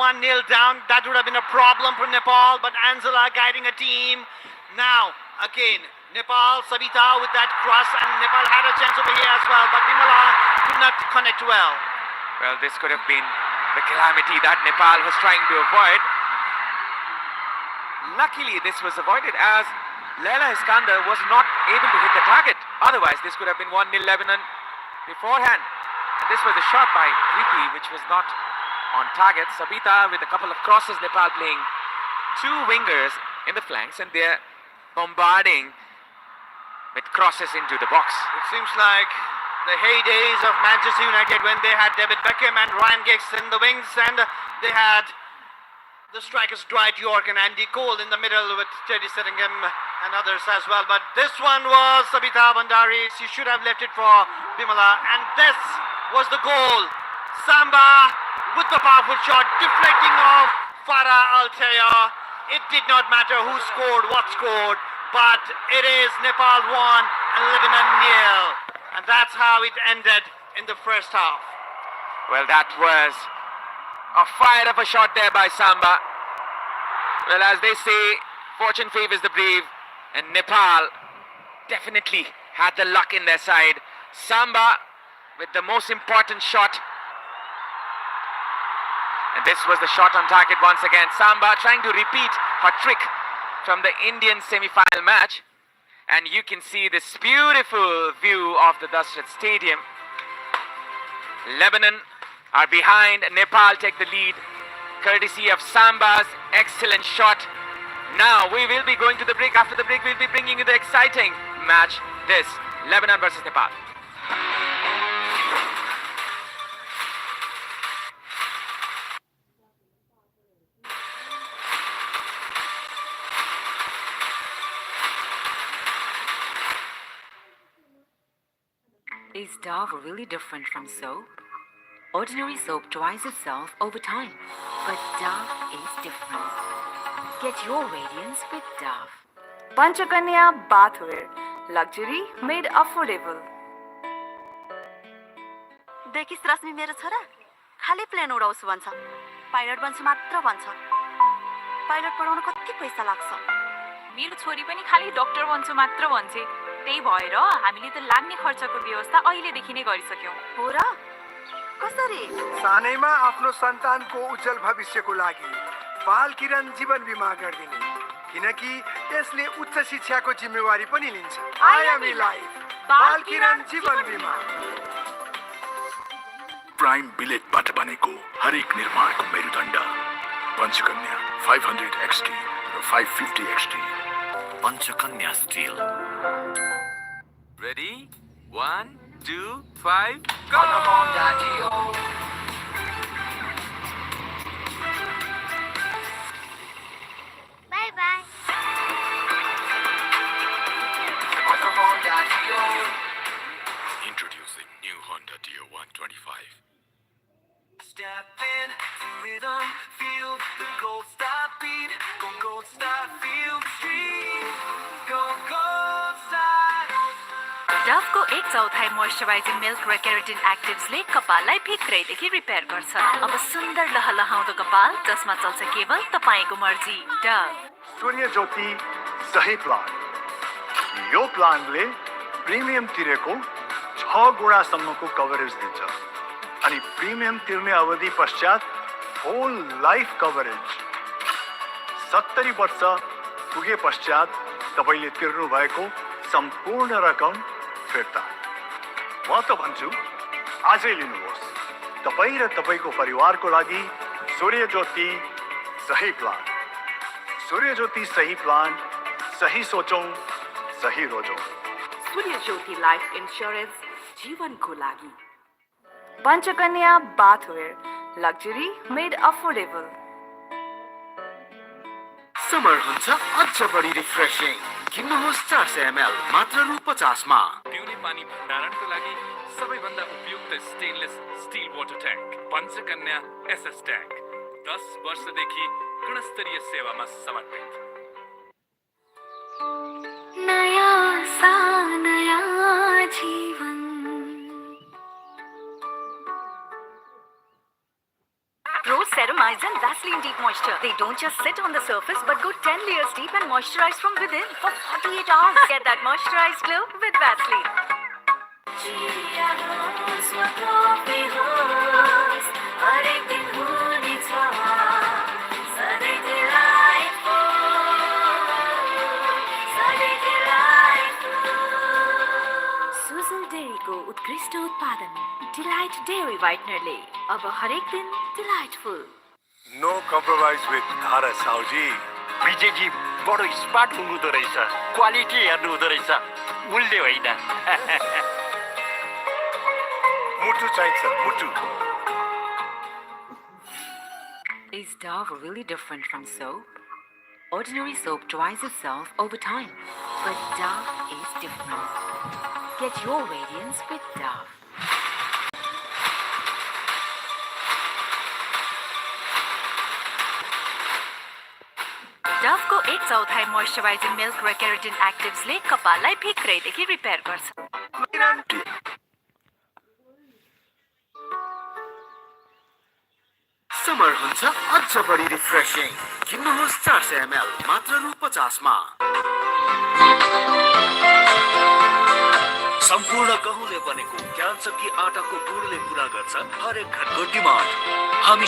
down. That would have been a problem for Nepal. But Angela guiding a team. Now, again, Nepal, Savita with that cross. And Nepal had a chance over here as well. But Bimala could not connect well. Well, this could have been the calamity that Nepal was trying to avoid. Luckily, this was avoided as Leila Iskander was not able to hit the target. Otherwise, this could have been 1-0 Lebanon beforehand. And this was a shot by Preeti, which was not on target. Sabita with a couple of crosses. Nepal playing two wingers in the flanks, and they're bombarding with crosses into the box. It seems like the heydays of Manchester United when they had David Beckham and Ryan Giggs in the wings, and they had the strikers Dwight York and Andy Cole in the middle with Teddy Sheringham and others as well. But this one was Sabita Bandari. She should have left it for Bimala, and this was the goal. Samba with the powerful shot, deflecting off Farah Al Tayyar. It did not matter who scored, what scored, but it is Nepal 1 and Lebanon 0. And that's how it ended in the first half. Well, that was a fire of a shot there by Samba. Well, as they say, fortune favors the brave, and Nepal definitely had the luck in their side. Samba with the most important shot. And this was the shot on target once again. Samba trying to repeat her trick from the Indian semi-final match. And you can see this beautiful view of the Dashrath Stadium. Lebanon are behind, Nepal take the lead courtesy of Samba's excellent shot. Now we will be going to the break. After the break, we'll be bringing you the exciting match. This Lebanon versus Nepal. Is Dove really different from soap? Ordinary soap dries itself over time, but Dove is different. Get your radiance with Dove. Panchakanya bathwear. Luxury made affordable. देखिस् रश्मि मेरो छोरा खाली plane उडाउँछु भन्छ pilot बन्छु मात्र भन्छ pilot पढाउन कति पैसा लाग्छ मेरो छोरी पनि खाली डाक्टर बन्छु मात्र भन्छे त्यही भएर हामीले त लाग्ने खर्चको व्यवस्था अहिलेदेखि नै गरिसक्यौं हो र कसरी सानैमा आफ्नो सन्तानको उज्जवल भविष्यको लागि बाल किरण जीवन बीमा गरिदिने किनकि यसले उच्च शिक्षाको जिम्मेवारी पनि लिन्छ आयामी लाइफ बाल किरण जीवन बीमा प्राइम बिलेटबाट बनेको हरेक निर्माणको मेरुदण्ड पञ्चकन्या 500 XT र 550 XT Panchakanya steel Ready? 1, 2, 5, go! Bye bye Introducing new Honda Dio 125. Step in to rhythm, feel the gold star beat, go gold star, feel the street, go gold star. डभको 1/4 moisturising milk र keratin एक्टिभ्सले कपाललाई भित्रैदेखि repair गर्छ अब सुन्दर लहलहाउँदो कपाल जसमा चल्छ केवल तपाईको मर्जी डभ सूर्य ज्योति सही प्लान यो प्लानले प्रिमियम तिरेको 6 गुणासम्मको कभरेज दिन्छ अनि प्रिमियम तिर्ने अवधि पश्चात होल लाइफ कभरेज 70 वर्ष पुगे पश्चात तपाईले तिर्नु भएको सम्पूर्ण रकम फिर्ता म त भन्छु आजै लिनुहोस् तपाई र तपाईको परिवारको लागि सूर्य ज्योति सही प्लान सूर्य ज्योति सही प्लान सही सोचौं सही रोजौं सूर्य ज्योति लाइफ इन्स्योरेन्स जीवनको लागि Panchakanya bathwear. Luxury made affordable. Summer हुन्छ अझ बढी रिफ्रेशिङ किन्नुहोस् 400 ml मात्र रु 50 मा पिउने पानी भण्डारणको लागि सबैभन्दा उपयुक्त stainless steel water tank Panchakanya SS tank 10 वर्षदेखि गुणस्तरीय सेवामा समर्पित नयाँ सा नयाँ जीवन Pro Ceramides and Vaseline Deep Moisture. They don't just sit on the surface but go 10 layers deep and moisturize from within for 48 hours. Get that moisturized glow with Vaseline. Suzel Dairy को उत्कृष्ट उत्पादन delight dairy व्हाइटनरले अब हरेक दिन delightful no compromise with धारा साउजी विजयजी बडो smart हुनुहुँदो रहेछ क्वालिटी हेर्नु हुँदो रहेछ मूल्य होइन मुटु चाहिन्छ मुटु Is Dove really different from soap? Ordinary soap dries itself over time, but Dove is different. Get your radiance with Dove. डभको 1/4 मोइस्चराइजिङ मिल्क र केराटिन एक्टिभ्सले कपाललाई भित्रैदेखि रिपेयर गर्छ समर हुन्छ अझ बढी रिफ्रेशिङ किन्नुहोस् 400 ml मात्र रु 50 मा सम्पूर्ण गहुँले बनेको क्यान्सरकी आटाको गुडले पूरा गर्छ हरेक घरको डिमान्ड हामी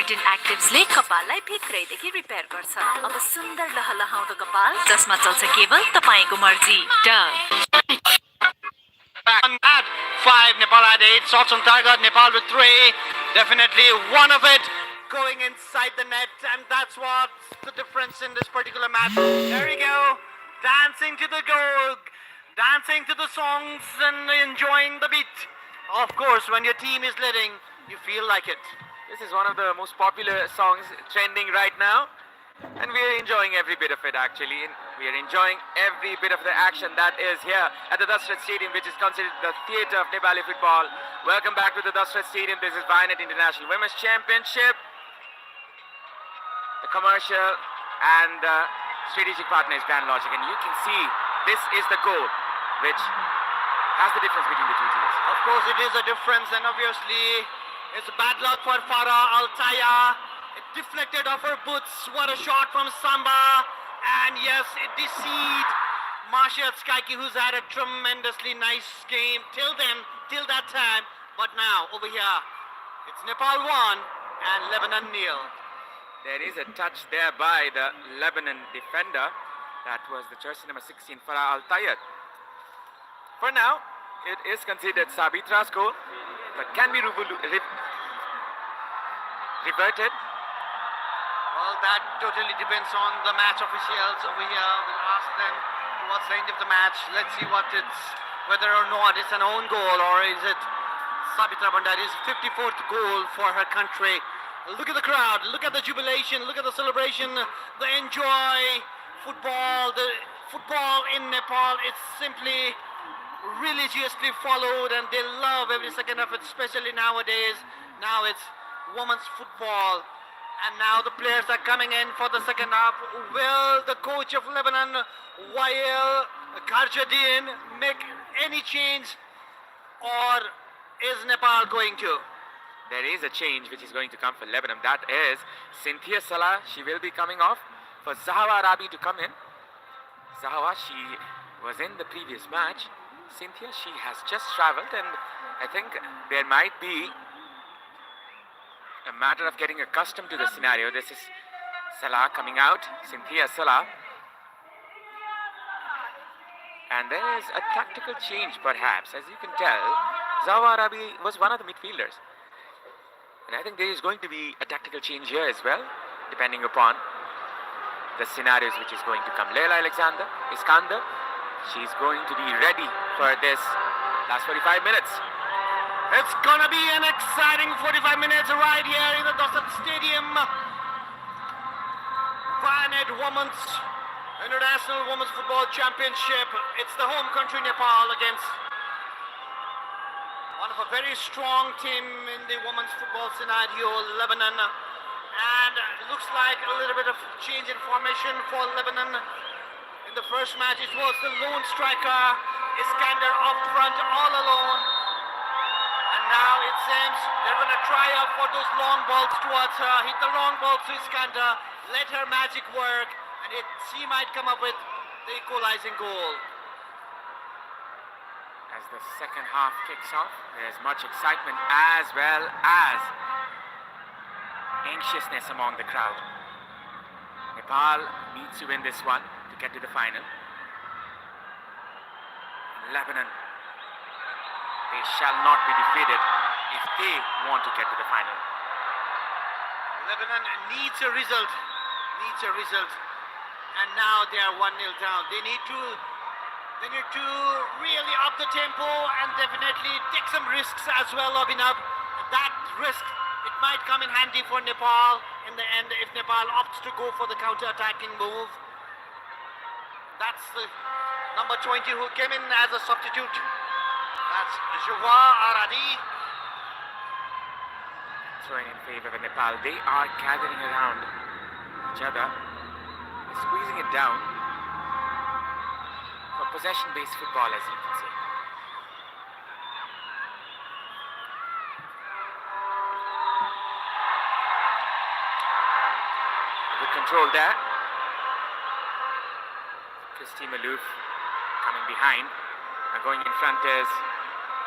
केराटिन एक्टिभ्सले कपाललाई भित्रैदेखि रिपेयर गर्छ। अब सुन्दर लहलहाउँदो कपाल जसमा चल्छ केवल तपाईको मर्जी। At 5, Nepal at 8. Shots on target. Nepal with 3. Definitely one of it going inside the net, and that's what's the difference in this particular match. There we go, dancing to the goal, dancing to the songs and enjoying the beat. Of course, when your team is leading, you feel like it. This is one of the most popular songs trending right now, and we are enjoying every bit of it actually. We are enjoying every bit of the action that is here at the Dasrat Stadium, which is considered the theatre of Nepali football. Welcome back to the Dasrat Stadium. This is Vinet International Women's Championship. The commercial and strategic partner is Brand Logic, and you can see this is the goal which has the difference between the two teams. Of course, it is a difference, and obviously it's bad luck for Farah Altaya. It deflected off her boots. What a shot from Samba. And yes, it deceived Marcia Skaiki, who's had a tremendously nice game till that time. But now, over here, it's Nepal 1 and Lebanon 0. There is a touch there by the Lebanon defender. That was the jersey number 16, Farah Altayat. For now, it is considered Sabitra's goal, but can be reverted. Well, that totally depends on the match officials over here. We'll ask them what's the end of the match. Let's see whether or not it's an own goal or is it Sabitra Bandari's 54th goal for her country. Look at the crowd, look at the jubilation, look at the celebration, the enjoy football, the football in Nepal. It's simply religiously followed and they love every second of it, especially nowadays. Now it's women's football. And now the players are coming in for the second half. Will the coach of Lebanon, Wael Karjadin, make any change, or is Nepal going to? There is a change which is going to come for Lebanon. That is Cynthia Salah. She will be coming off for Zahawa Arabi to come in. Zahawa, she was in the previous match. Cynthia, she has just traveled, and I think there might be a matter of getting accustomed to the scenario. This is Salah coming out, Cynthia Salah. And there is a tactical change perhaps. As you can tell, Zahawa Arabi was one of the midfielders. And I think there is going to be a tactical change here as well, depending upon the scenarios which is going to come. Leila Alexander, Iskander, she's going to be ready for this last 45 minutes. It's gonna be an exciting 45 minutes right here in the Dasrat Stadium. Vinet Women's International Women's Football Championship. It's the home country Nepal against one of a very strong team in the women's football scenario, Lebanon. And it looks like a little bit of change in formation for Lebanon. In the first match, it was the lone striker, Iskander, up front all alone. And now it seems they're going to try out for those long balls towards her. Hit the long ball to Iskander, let her magic work, and she might come up with the equalizing goal. As the second half kicks off, there's much excitement as well as anxiousness among the crowd. Nepal needs to win this one to get to the final. Lebanon, they shall not be defeated if they want to get to the final. Lebanon needs a result. And now they are 1-0 down. They need to really up the tempo and definitely take some risks as well, Abhinav. That risk, it might come in handy for Nepal in the end if Nepal opts to go for the counter-attacking move. That's the number 20 who came in as a substitute. That's Joua Aradi. Throwing in favor of Nepal. They are gathering around each other, squeezing it down for possession-based football, as you can see. Good control there. Christy Malouf coming behind. And going in front is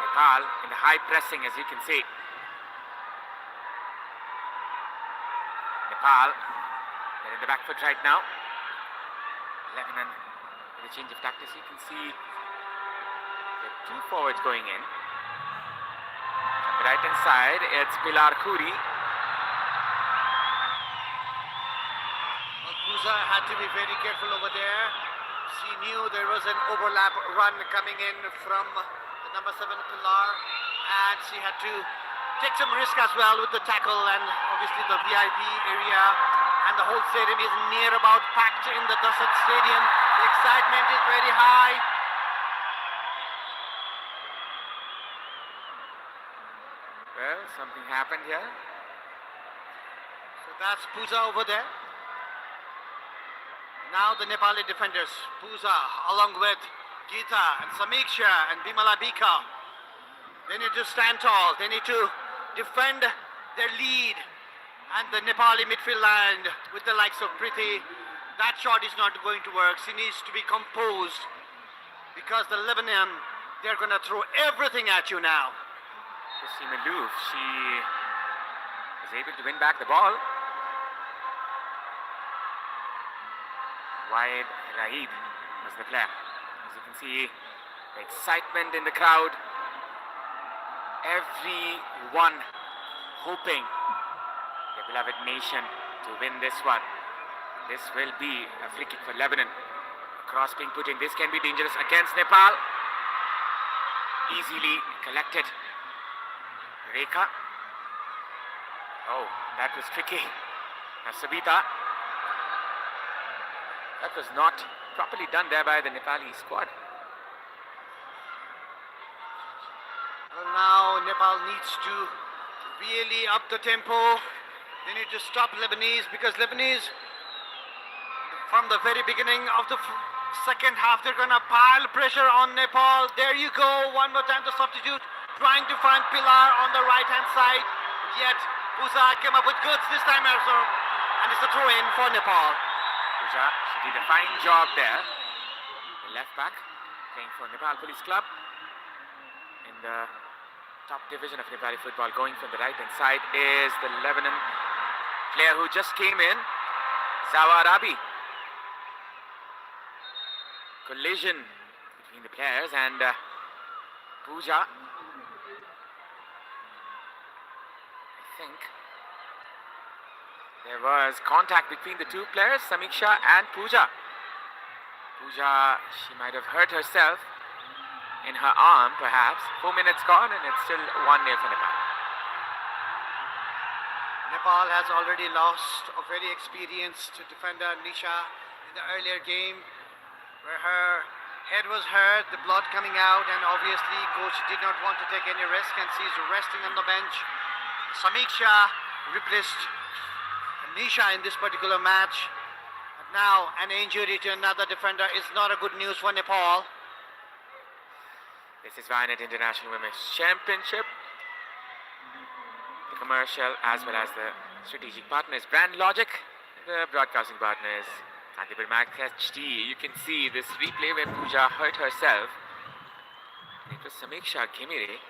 Nepal in the high pressing, as you can see. Nepal, they're in the back foot right now. Lebanon with a change of tactics. You can see the two forwards going in. On the right hand side, it's Pilar Khoury. Puza had to be very careful over there. She knew there was an overlap run coming in from the number 7 Pilar, and she had to take some risk as well with the tackle, and obviously the VIP area and the whole stadium is near about packed in the Dasat Stadium. The excitement is very high. Well, something happened here. So that's Puza over there. Now the Nepali defenders, Puza along with Geeta and Samiksha and Bimala Bika. They need to stand tall. They need to defend their lead and the Nepali midfield line with the likes of Priti. That shot is not going to work. She needs to be composed because the Lebanon, they're going to throw everything at you now. Christine Malouf, she was able to win back the ball. Wahid Raid was the player. As you can see, the excitement in the crowd. Everyone hoping their beloved nation to win this one. This will be a free kick for Lebanon. A cross being put in. This can be dangerous against Nepal. Easily collected. Rekha. Oh, that was tricky. Now Sabita. That was not properly done there by the Nepali squad. Well, now Nepal needs to really up the tempo. They need to stop Lebanese because Lebanese, from the very beginning of the second half, they're going to pile pressure on Nepal. There you go. One more time the substitute, trying to find Pilar on the right-hand side. Yet Puza came up with goods this time also. And it's a throw-in for Nepal. Puja, she did a fine job there. The left back playing for Nepal Police Club in the top division of Nepali football. Going from the right hand side is the Lebanon player who just came in, Zawa Arabi. Collision between the players and Puja. I think there was contact between the two players, Samiksha and Puja. Puja, she might have hurt herself in her arm, perhaps. 4 minutes gone and it's still 1-0 for Nepal. Nepal has already lost a very experienced defender, Nisha, in the earlier game, where her head was hurt, the blood coming out, and obviously coach did not want to take any risk and she's resting on the bench. Samiksha replaced Nisha in this particular match. But now an injury to another defender is not a good news for Nepal. This is Vianet International Women's Championship. The commercial as well as the strategic partner is Brand Logic. The broadcasting partner is Antipurmak HD. You can see this replay where Puja hurt herself. It was Samiksha Ghimire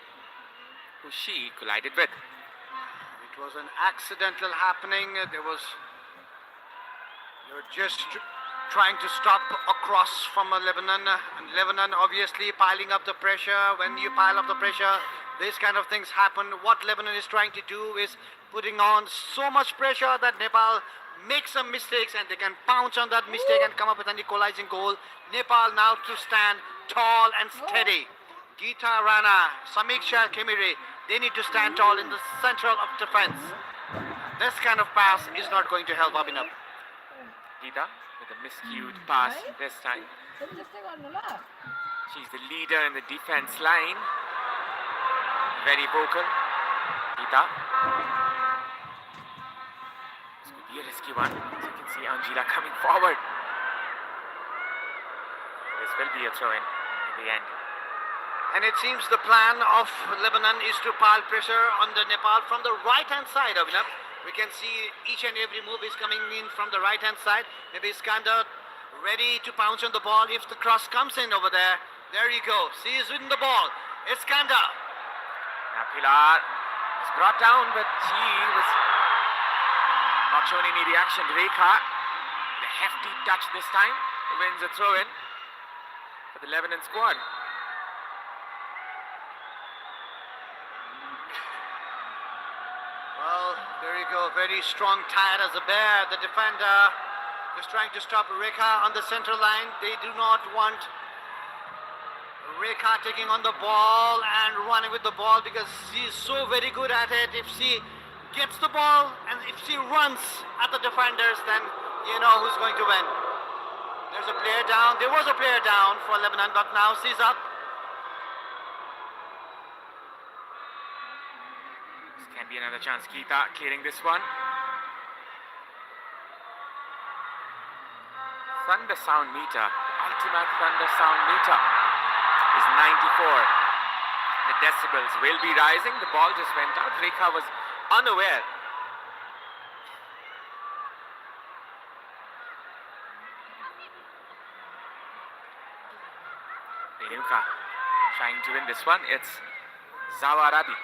who she collided with. It was an accidental happening. They were just trying to stop a cross from Lebanon, and Lebanon obviously piling up the pressure. When you pile up the pressure, these kind of things happen. What Lebanon is trying to do is putting on so much pressure that Nepal makes some mistakes and they can pounce on that mistake and come up with an equalizing goal. Nepal now to stand tall and steady. Geeta Rana, Samiksha Ghimire, they need to stand tall in the central of defense. This kind of pass is not going to help Abhinav. Geeta with a miscued pass this time. She's the leader in the defense line. Very vocal. Geeta. This could be a risky one. As you can see Anjila coming forward. This will be a throw-in in the end. And it seems the plan of Lebanon is to pile pressure on the Nepal from the right-hand side, Abhinav. We can see each and every move is coming in from the right-hand side. Maybe Iskander ready to pounce on the ball if the cross comes in over there. There you go. She is winning the ball. Iskander. Now Pilar was brought down, but she was Not shown any reaction. Rekha, with a hefty touch this time, wins a throw-in for the Lebanon squad. Well, there you go. Very strong, tired as a bear. The defender is trying to stop Rekha on the center line. They do not want Rekha taking on the ball and running with the ball because she's so very good at it. If she gets the ball and if she runs at the defenders, then you know who's going to win. There's a player down. There was a player down for Lebanon, but now she's up. This can be another chance. Geeta clearing this one. Thunder sound meter, ultimate thunder sound meter is 94. The decibels will be rising. The ball just went out. Rekha was unaware. Renuka trying to win this one. It's Zawarabi.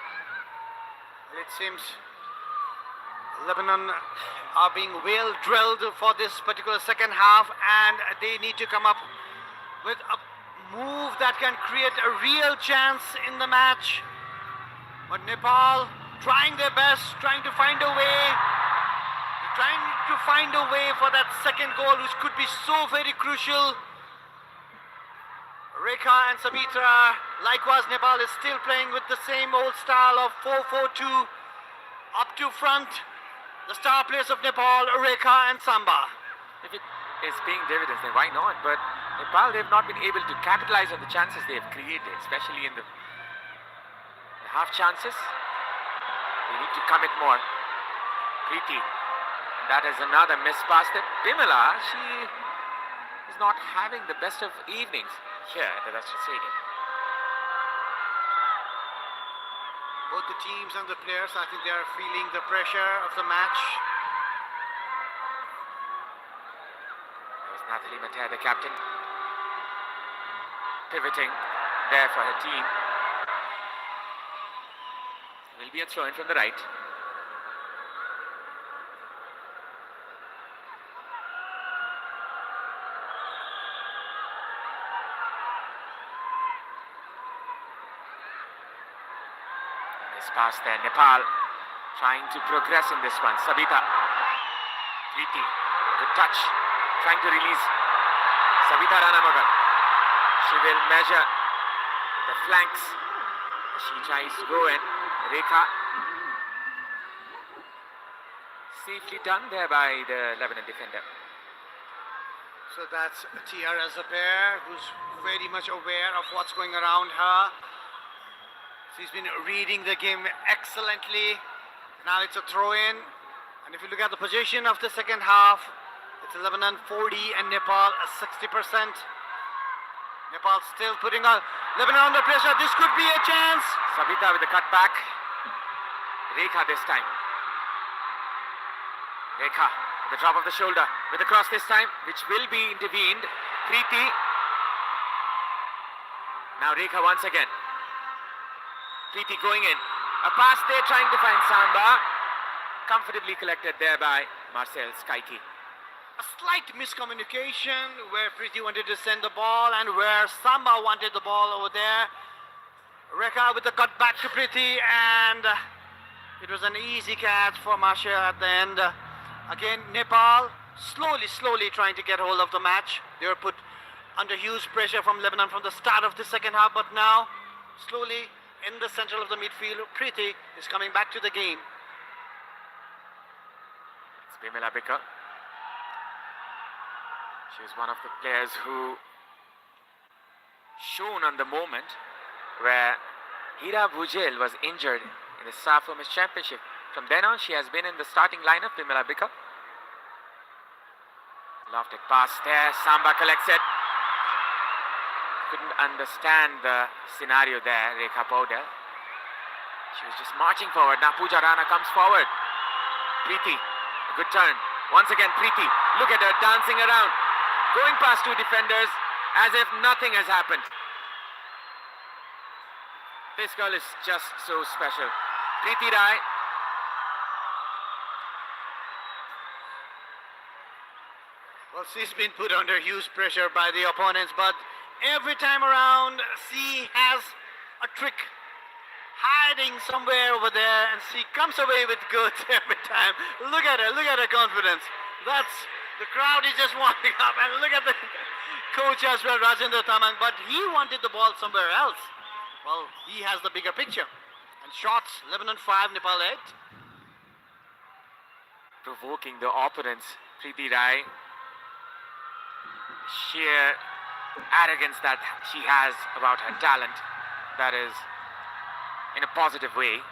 It seems Lebanon are being well drilled for this particular second half, and they need to come up with a move that can create a real chance in the match. But Nepal trying their best, trying to find a way for that second goal, which could be so very crucial. Rekha and Sabitra, likewise Nepal is still playing with the same old style of 4-4-2. Up to front, the star players of Nepal, Rekha and Samba. If it is paying dividends, then why not? But Nepal, they've not been able to capitalize on the chances they have created, especially in the half chances. They need to commit more. Preeti, that is another miss pass that Bimala, she is not having the best of evenings here at the Western Stadium. Both the teams and the players, I think they are feeling the pressure of the match. There's Nathalie Mater, the captain, pivoting there for her team. Will be a throw-in from the right. Pass there. Nepal trying to progress in this one. Sabita. Preeti. Good touch. Trying to release Sabita Ranamagar. She will measure the flanks. She tries to go in. Rekha. Safely done there by the Lebanon defender. So that's Tiara Zaber, who's very much aware of what's going around her. She's been reading the game excellently. Now it's a throw-in. And if you look at the position of the second half, it's Lebanon 40 and Nepal 60%. Nepal still putting Lebanon under pressure. This could be a chance. Sabita with the cut back. Rekha this time. Rekha with the drop of the shoulder. With the cross this time, which will be intervened. Preeti. Now Rekha once again. Preeti going in. A pass there trying to find Samba. Comfortably collected there by Marcel Skaiki. A slight miscommunication where Preeti wanted to send the ball and where Samba wanted the ball over there. Rekha with the cut back to Preeti, and it was an easy catch for Marcia at the end. Again, Nepal slowly trying to get hold of the match. They were put under huge pressure from Lebanon from the start of the second half, but now slowly in the center of the midfield, Preeti is coming back to the game. It's Bimala Bika. She was one of the players who shone on the moment where Hira Bujel was injured in the SAF Women's Championship. From then on, she has been in the starting lineup, Bimala Bika. Lofted pass there, Samba collects it. Couldn't understand the scenario there, Rekha Powder. She was just marching forward. Now Pooja Rana comes forward. Preeti, a good turn. Once again, Preeti, look at her dancing around. Going past two defenders as if nothing has happened. This girl is just so special. Preeti Rai. Well, she's been put under huge pressure by the opponents, but every time around, she has a trick hiding somewhere over there, and she comes away with goods every time. Look at her confidence. The crowd is just warming up, and look at the coach as well, Rajendra Tamang, but he wanted the ball somewhere else. Well, he has the bigger picture. And shots, Lebanon 5, Nepal 8. Provoking the opponents, Preeti Rai. Sheer arrogance that she has about her talent, that is in a positive way.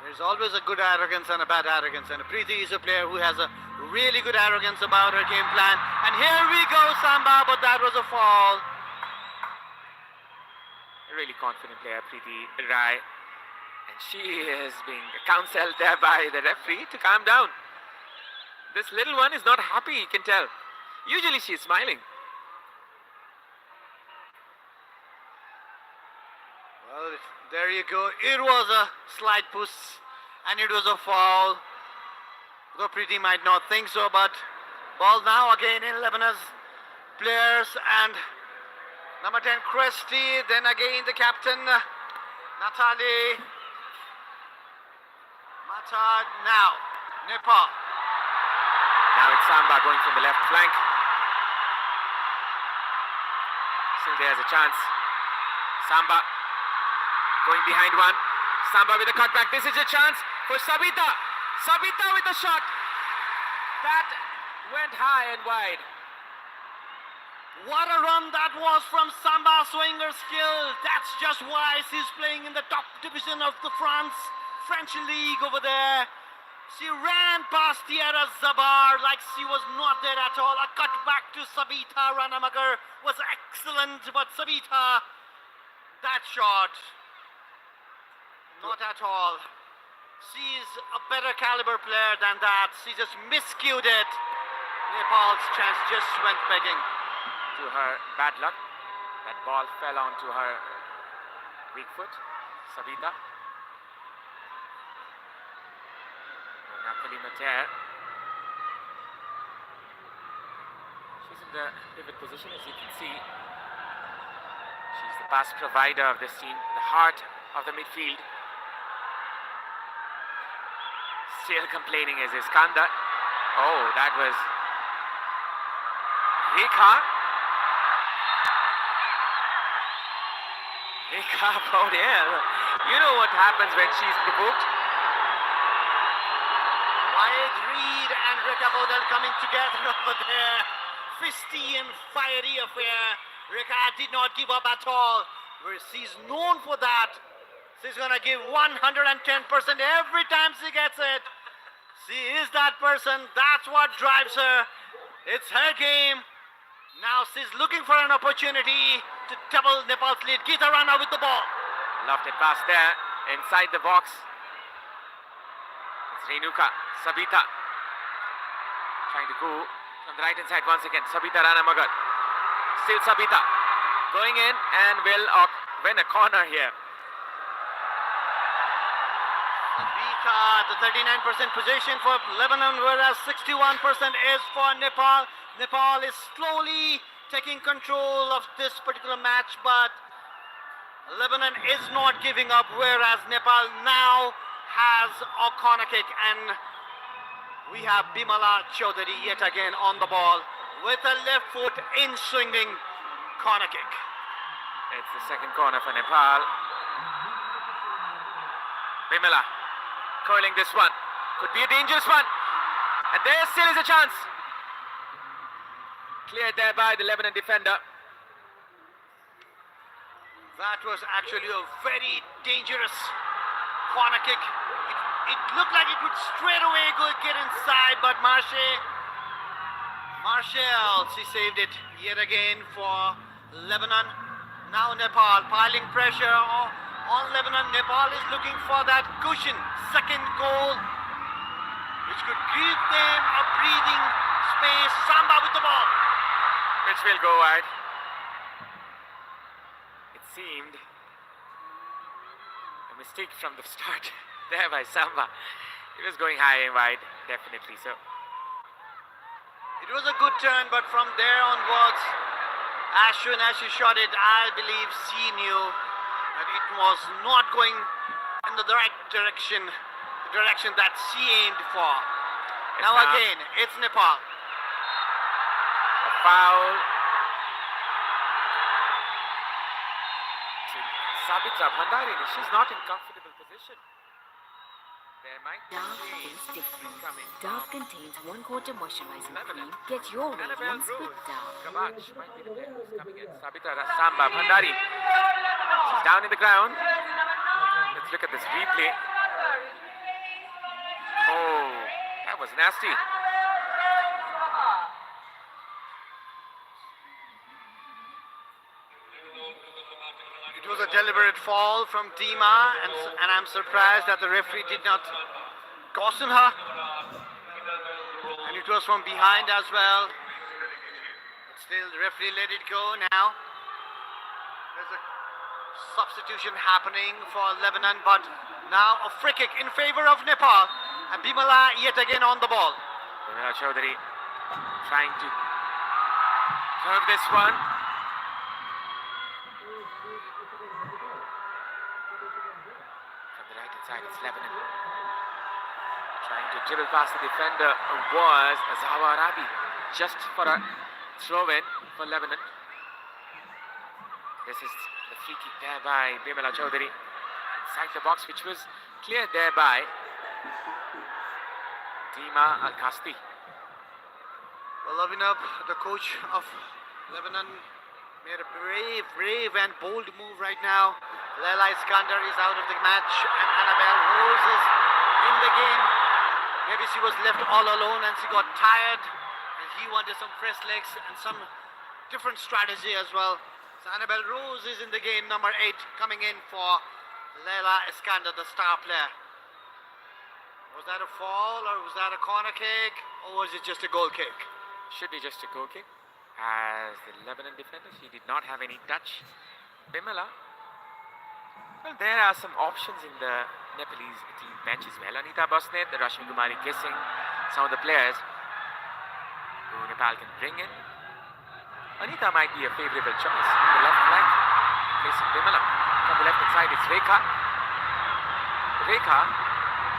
There's always a good arrogance and a bad arrogance, and Preeti is a player who has a really good arrogance about her game plan. And here we go, Samba, but that was a fall. A really confident player, Preeti Rai. And she is being counseled there by the referee to calm down. This little one is not happy, you can tell. Usually she is smiling. Well, there you go. It was a slight push, and it was a foul. Though Preeti might not think so, but ball now again in Lebanon's players, and number 10, Christy, then again the captain, Natalie. Mata now, Nepal. Now it's Samba going from the left flank. Still there's a chance. Samba going behind one. Samba with a cutback. This is a chance for Sabita. Sabita with a shot. That went high and wide. What a run that was from Samba, showing her skill. That's just why she's playing in the top division of the French league over there. She ran past Tiara Zabar like she was not there at all. A cut back to Sabita Ranamagar was excellent, but Sabita, that shot, not at all. She's a better caliber player than that. She just miscued it. Nepal's chance just went begging. To her bad luck, that ball fell onto her weak foot, Sabita. Napoli Mater. She's in the pivot position, as you can see. She's the pass provider of this team, the heart of the midfield. Still complaining is Iskandar. Oh, that was Rekha. Rekha Paudel. You know what happens when she's provoked. Wyatt Reed and Rekha Paudel coming together over there. Fisty and fiery affair. Rekha did not give up at all. She's known for that. She's gonna give 110% every time she gets it. She is that person. That's what drives her. It's her game. Now she's looking for an opportunity to double Nepal's lead. Geeta Rana with the ball. Lofted pass there, inside the box. It's Renuka, Sabita. Trying to go from the right hand side once again. Sabita Ranamagar. Still Sabita. Going in and will win a corner here. Sabita, the 39% possession for Lebanon, whereas 61% is for Nepal. Nepal is slowly taking control of this particular match, but Lebanon is not giving up, whereas Nepal now has a corner kick, and we have Bimala Chaudhary yet again on the ball with a left foot in swinging corner kick. It's the second corner for Nepal. Bimala curling this one. Could be a dangerous one. And there still is a chance. Cleared there by the Lebanon defender. That was actually a very dangerous corner kick. It looked like it would straight away get inside, but Marshall, she saved it yet again for Lebanon. Now Nepal piling pressure on Lebanon. Nepal is looking for that cushion, second goal, which could give them a breathing space. Samba with the ball. Which will go wide. It seemed a mistake from the start there by Samba. It was going high and wide, definitely so. It was a good turn, but from there onwards, as soon as she shot it, I believe she knew that it was not going in the right direction, the direction that she aimed for. Now again, it's Nepal. A foul. Sabitra Bhandari, she's not in comfortable position. There might be Dove shade is different. coming Dove from contains 1/4 moisturizing Lebanon. cream. Get your Annabelle radiance with Rose. Dove. Kabach might be the player who's coming in. Sabita Rasamba Bhandari. She's down in the ground. Let's look at this replay. Oh, that was nasty. It was a deliberate fall from Tima, and I'm surprised that the referee did not caution her. And it was from behind as well. But still, the referee let it go now. There's a substitution happening for Lebanon, but now a free kick in favor of Nepal. And Bimala yet again on the ball. Bimala Chaudhary trying to curve this one. From the right hand side, it's Lebanon. Trying to dribble past the defender was Zawa Arabi. Just for a throw-in for Lebanon. This is the free kick there by Bimala Chaudhary. Inside the box, which was cleared there by Dima Al-Kasti. Well, Lavinab, the coach of Lebanon, made a brave and bold move right now. Leila Iskander is out of the match and Annabelle Rose is in the game. Maybe she was left all alone and she got tired and he wanted some fresh legs and some different strategy as well. So Annabelle Rose is in the game, number 8, coming in for Leila Iskander, the star player. Was that a fall or was that a corner kick or was it just a goal kick? Should be just a goal kick. As the Lebanon defender, he did not have any touch. Bimala. Well, there are some options in the Nepalese team bench as well. Anita Bosnet, the Rashmi Kumari kissing some of the players who Nepal can bring in. Anita might be a favourable choice on the left flank, facing Bimala. From the left hand side, it's Rekha. Rekha,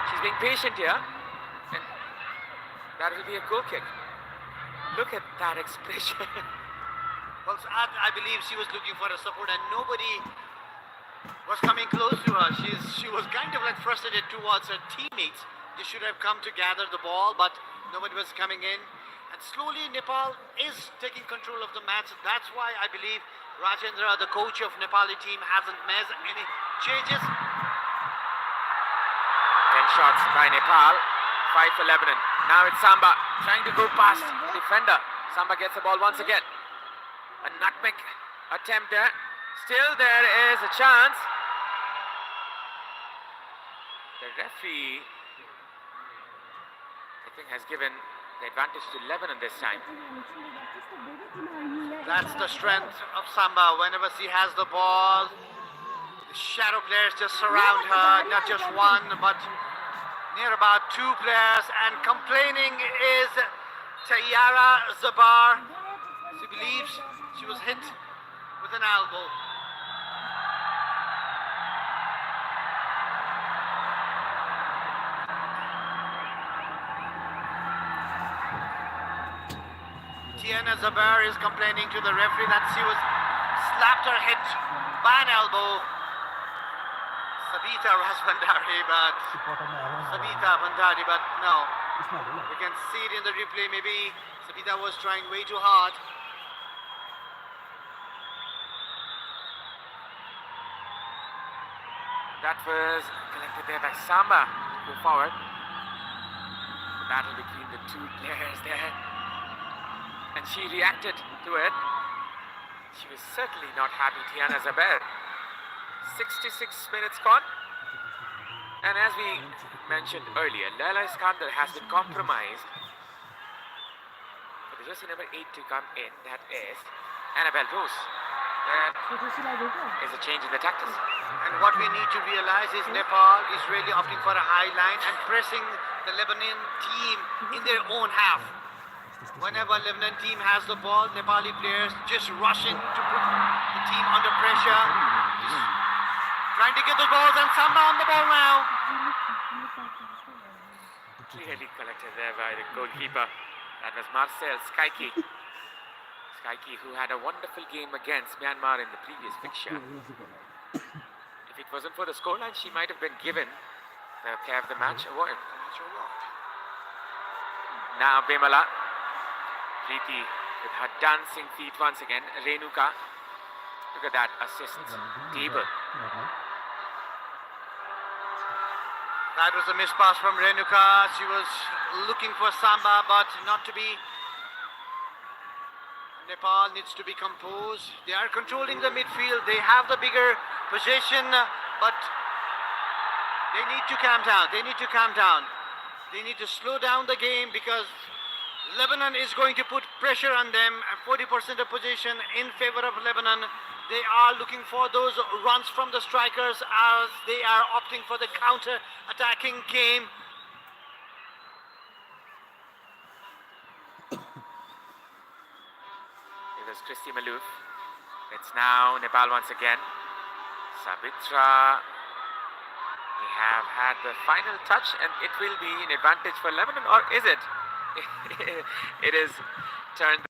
she's being patient here, and that will be a goal kick. Look at that expression. Well, I believe she was looking for a support and nobody was coming close to her. She was kind of like frustrated towards her teammates. They should have come to gather the ball, but nobody was coming in. And slowly Nepal is taking control of the match. That's why I believe Rajendra, the coach of Nepali team, hasn't made any changes. 10 shots by Nepal, 5 for Lebanon. Now it's Samba trying to go past the defender. Samba gets the ball once again. A nutmeg attempt there. Still there is a chance. The referee, I think, has given the advantage to Lebanon this time. That's the strength of Samba. Whenever she has the ball, the shadow players just surround her. Not just one, but near about 2 players. And complaining is Tayara Zabar. She believes she was hit with an elbow. Tiana Zabar is complaining to the referee that she was slapped or hit by an elbow. Sabita Bhandari, but no. We can see it in the replay. Maybe Sabita was trying way too hard. That was collected there by Samba to go forward. The battle between the 2 players there. And she reacted to it. She was certainly not happy, Tiana Zaber. 66 minutes gone. And as we mentioned earlier, Leila Iskander has been compromised. But there's just number 8 to come in, that is Annabelle Rose. That is a change in the tactics. And what we need to realize is Nepal is really opting for a high line and pressing the Lebanon team in their own half. Whenever Lebanon team has the ball, Nepali players just rushing to put the team under pressure. Just trying to get the balls, and Samba on the ball now. Clearly collected there by the goalkeeper. That was Marcel Skaiki. Skaiki, who had a wonderful game against Myanmar in the previous fixture. If it wasn't for the scoreline, she might have been given the player of the match award. Now Bemala. Preeti with her dancing feet once again. Renuka. Look at that assist table. That was a miss pass from Renuka. She was looking for Samba, but not to be. Nepal needs to be composed. They are controlling the midfield. They have the bigger possession, but they need to calm down. They need to calm down. They need to slow down the game because Lebanon is going to put pressure on them. 40% of possession in favor of Lebanon. They are looking for those runs from the strikers as they are opting for the counter-attacking game. It was Christy Malouf. It's now Nepal once again. Sabitra. They have had the final touch, and it will be an advantage for Lebanon, or is it? It is turned.